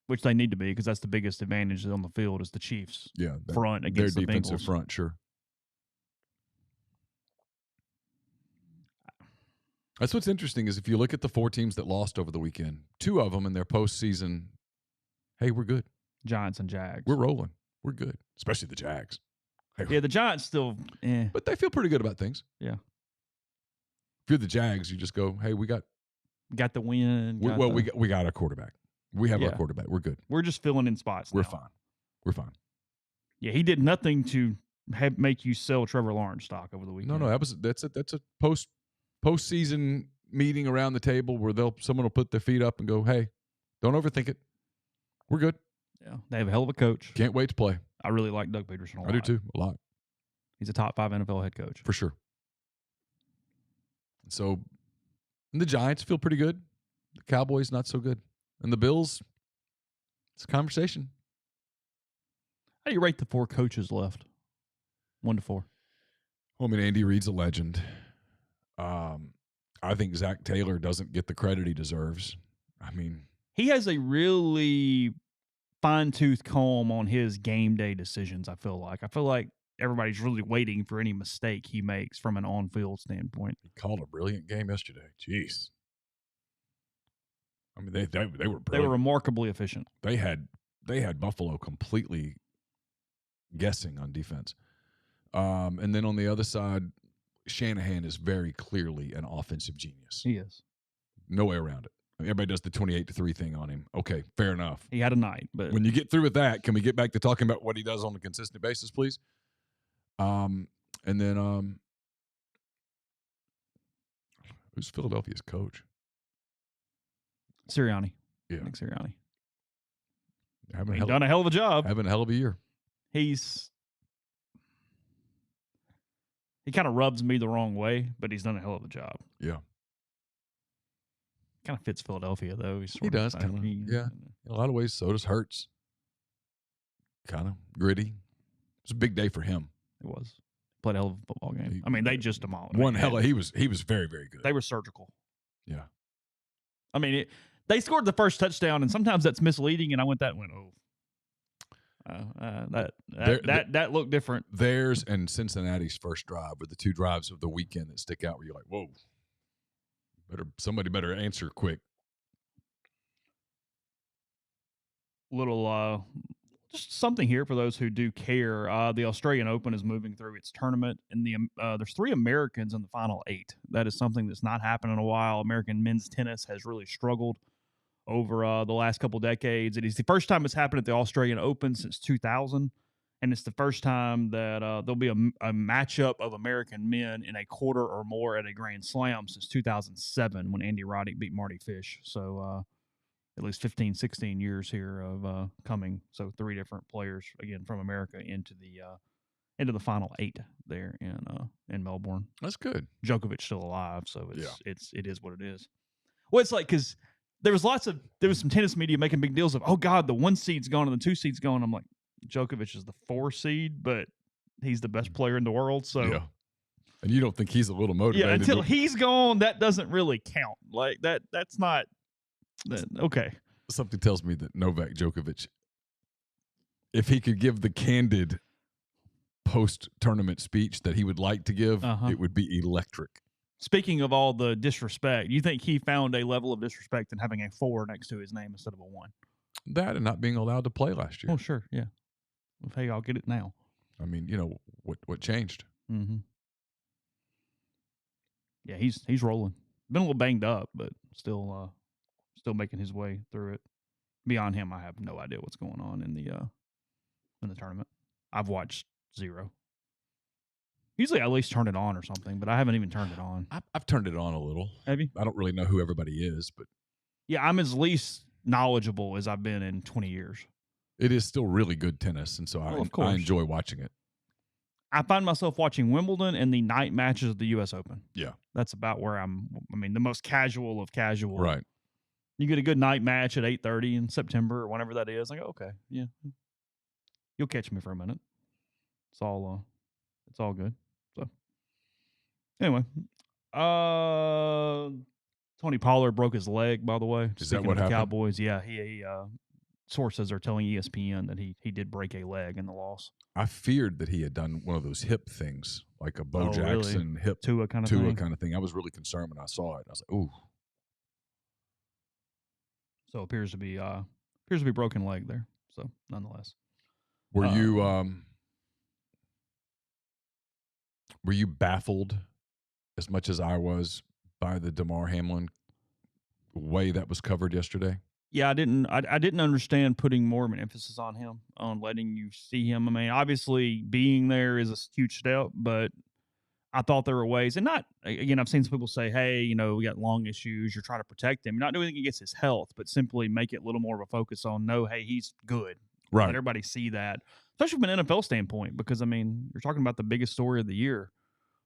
Which they need to be, because that's the biggest advantage on the field is the Chiefs' front against their the defensive Bengals. Front, sure. That's what's interesting is if you look at the 4 teams that lost over the weekend, 2 of them in their postseason, hey, we're good. Giants and Jags. We're rolling. We're good, especially the Jags. Hey, yeah, the Giants still, but they feel pretty good about things. Yeah. If you're the Jags, you just go, hey, we got the win. We got our quarterback. We have our quarterback. We're good. We're just filling in spots. We're fine. We're fine. Yeah, he did nothing to make you sell Trevor Lawrence stock over the weekend. No, that's a postseason meeting around the table where someone will put their feet up and go, hey, don't overthink it. We're good. Yeah, they have a hell of a coach. Can't wait to play. I really like Doug Peterson a lot. I do too, a lot. He's a top 5 NFL head coach. For sure. So the Giants feel pretty good. The Cowboys, not so good. And the Bills, it's a conversation. How do you rate the 4 coaches left? 1 to 4. Well, I mean, Andy Reid's a legend. I think Zach Taylor doesn't get the credit he deserves. I mean, he has a really fine-tooth comb on his game day decisions, I feel like everybody's really waiting for any mistake he makes from an on-field standpoint. He called a brilliant game yesterday. Jeez. I mean, they were brilliant. They were remarkably efficient. They had Buffalo completely guessing on defense. And then on the other side, Shanahan is very clearly an offensive genius. He is. No way around it. I mean, everybody does the 28-3 thing on him. Okay, fair enough. He had a night, but when you get through with that, can we get back to talking about what he does on a consistent basis, please? And then who's Philadelphia's coach? Sirianni. Yeah. Nick Sirianni. He's done a hell of a job. Having a hell of a year. He kind of rubs me the wrong way, but he's done a hell of a job. Yeah. Kind of fits Philadelphia, though. He does, kind of. Yeah. In a lot of ways, so does Hurts. Kind of gritty. It was a big day for him. It was. Played a hell of a football game. They just demolished. He was very, very good. They were surgical. Yeah. I mean, they scored the first touchdown, and sometimes that's misleading, and I went, that looked different. Theirs and Cincinnati's first drive were the 2 drives of the weekend that stick out where you're like, whoa, somebody better answer quick. Little Just something here for those who do care. The Australian Open is moving through its tournament, and there's 3 Americans in the final 8. That is something that's not happened in a while. American men's tennis has really struggled over the last couple decades. It is the first time it's happened at the Australian Open since 2000, and it's the first time that there'll be a matchup of American men in a quarter or more at a Grand Slam since 2007 when Andy Roddick beat Marty Fish. So at least 15, 16 years here of coming. So 3 different players, again, from America into the final 8 there in Melbourne. That's good. Djokovic still alive, so it is what it is. Well, it's like, because there was some tennis media making big deals of, oh God, the 1 seed's gone and the 2 seed's gone. I'm like, Djokovic is the 4 seed, but he's the best player in the world. So yeah. And you don't think he's a little motivated? Yeah, until he's gone, that doesn't really count. Like that's not okay. Something tells me that Novak Djokovic, if he could give the candid post-tournament speech that he would like to give, it would be electric. Speaking of all the disrespect, you think he found a level of disrespect in having a 4 next to his name instead of a 1? That and not being allowed to play last year. Oh, sure, yeah. Well, hey, I'll get it now. I mean, what changed? Mm-hmm. Yeah, he's rolling. Been a little banged up, but still making his way through it. Beyond him, I have no idea what's going on in the tournament. I've watched 0. Usually I at least turn it on or something, but I haven't even turned it on. I've turned it on a little. Have you? I don't really know who everybody is, but yeah, I'm as least knowledgeable as I've been in 20 years. It is still really good tennis, and so I enjoy watching it. I find myself watching Wimbledon and the night matches of the U.S. Open. Yeah. That's about where the most casual of casual. Right. You get a good night match at 8:30 in September or whenever that is. I go, okay, yeah. You'll catch me for a minute. It's all good. So anyway, Tony Pollard broke his leg, by the way. Is that what happened? Cowboys, yeah. He sources are telling ESPN that he did break a leg in the loss. I feared that he had done one of those hip things, like a Bo Jackson really? hip Tua kind of thing. I was really concerned when I saw it. I was like, ooh. So appears to be broken leg there. So nonetheless, were you baffled as much as I was by the Damar Hamlin way that was covered yesterday? Yeah, I didn't understand putting more of an emphasis on him, on letting you see him. I mean, obviously being there is a huge step, but I thought there were ways, and not, again, I've seen some people say, hey, we got lung issues, you're trying to protect him. You're not doing anything against his health, but simply make it a little more of a focus on, no, hey, he's good. Right. Let everybody see that, especially from an NFL standpoint, because, I mean, you're talking about the biggest story of the year.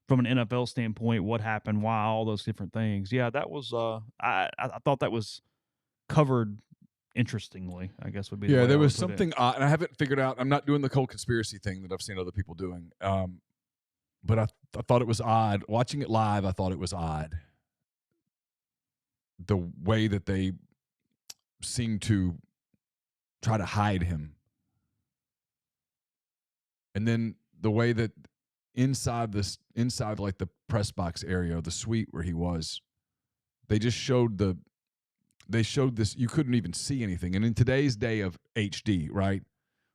From an NFL standpoint, what happened, why, all those different things. Yeah, that was, I thought that was covered interestingly, I guess would be the way there I would was put something odd, and I haven't figured out. I'm not doing the cold conspiracy thing that I've seen other people doing. But I thought it was odd. Watching it live, I thought it was odd. The way that they seemed to try to hide him. And then the way that inside like the press box area, the suite where he was, they showed this, you couldn't even see anything. And in today's day of HD, right,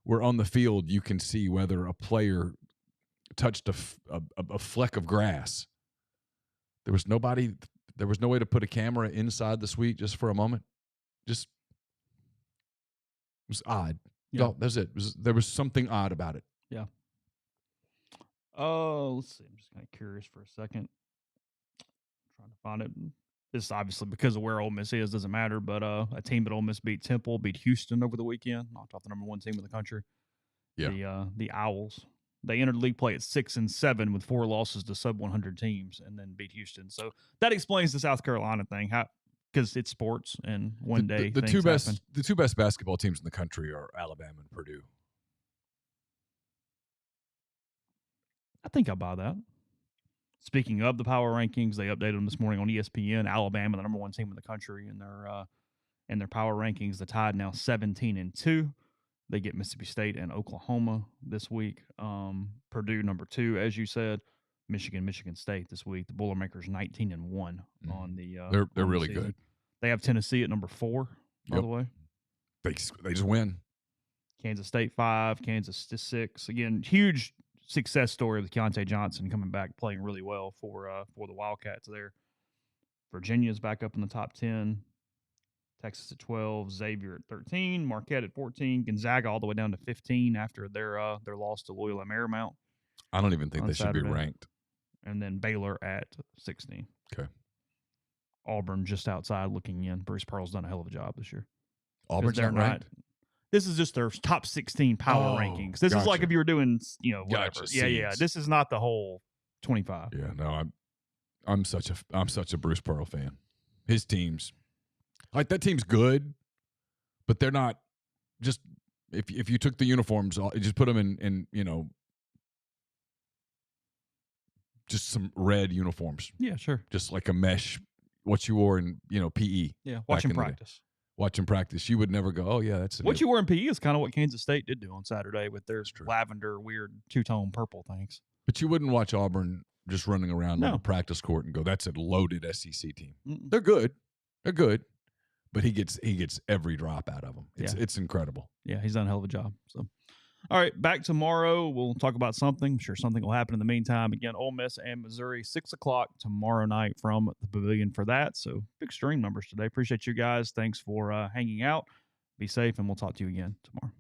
where on the field you can see whether a player touched a fleck of grass. There was no way to put a camera inside the suite just for a moment. It was odd. Yeah. No, that's it. There was something odd about it. Yeah. Let's see. I'm just kind of curious for a second. Trying to find it. This is obviously because of where Ole Miss is, doesn't matter, but a team at Ole Miss beat Houston over the weekend. Knocked off the number 1 team in the country. Yeah. The Owls. They entered league play at 6-7 with 4 losses to sub 100 teams, and then beat Houston. So that explains the South Carolina thing, because it's sports, and one day the two happen. The 2 best basketball teams in the country are Alabama and Purdue. I think I'll buy that. Speaking of the power rankings, they updated them this morning on ESPN. Alabama, the number 1 team in the country, in their power rankings. The Tide now 17-2. They get Mississippi State and Oklahoma this week. Purdue number 2, as you said. Michigan State this week. The Boilermakers 19-1 on the. They're really good. They have Tennessee at number 4. By the way, they just win. Kansas State 5, Kansas 6. Again, huge success story with Keontae Johnson coming back, playing really well for the Wildcats there. Virginia's back up in the top 10. Texas at 12, Xavier at 13, Marquette at 14, Gonzaga all the way down to 15 after their loss to Loyola Marymount. I don't even think they Saturday. should be ranked. And then Baylor at 16. Okay. Auburn just outside looking in. Bruce Pearl's done a hell of a job this year. Auburn's not ranked? This is just their top 16 power rankings. This is like if you were doing, whatever. Gotcha. Yeah. This is not the whole 25. Yeah, no, I'm such a Bruce Pearl fan. His teams, like that team's good, but they're not just if you took the uniforms, just put them in just some red uniforms. Yeah, sure. Just like a mesh, what you wore in PE. Yeah, watching practice. Watching practice, you would never go, oh yeah, that's what you wore in PE is kind of what Kansas State did do on Saturday with their lavender weird two-tone purple things. But you wouldn't watch Auburn just running around on a practice court and go, that's a loaded SEC team. Mm-mm. They're good, but he gets every drop out of them. It's incredible. Yeah, he's done a hell of a job. So, all right, back tomorrow. We'll talk about something. I'm sure something will happen in the meantime. Again, Ole Miss and Missouri, 6 o'clock tomorrow night from the Pavilion for that. So big stream numbers today. Appreciate you guys. Thanks for hanging out. Be safe, and we'll talk to you again tomorrow.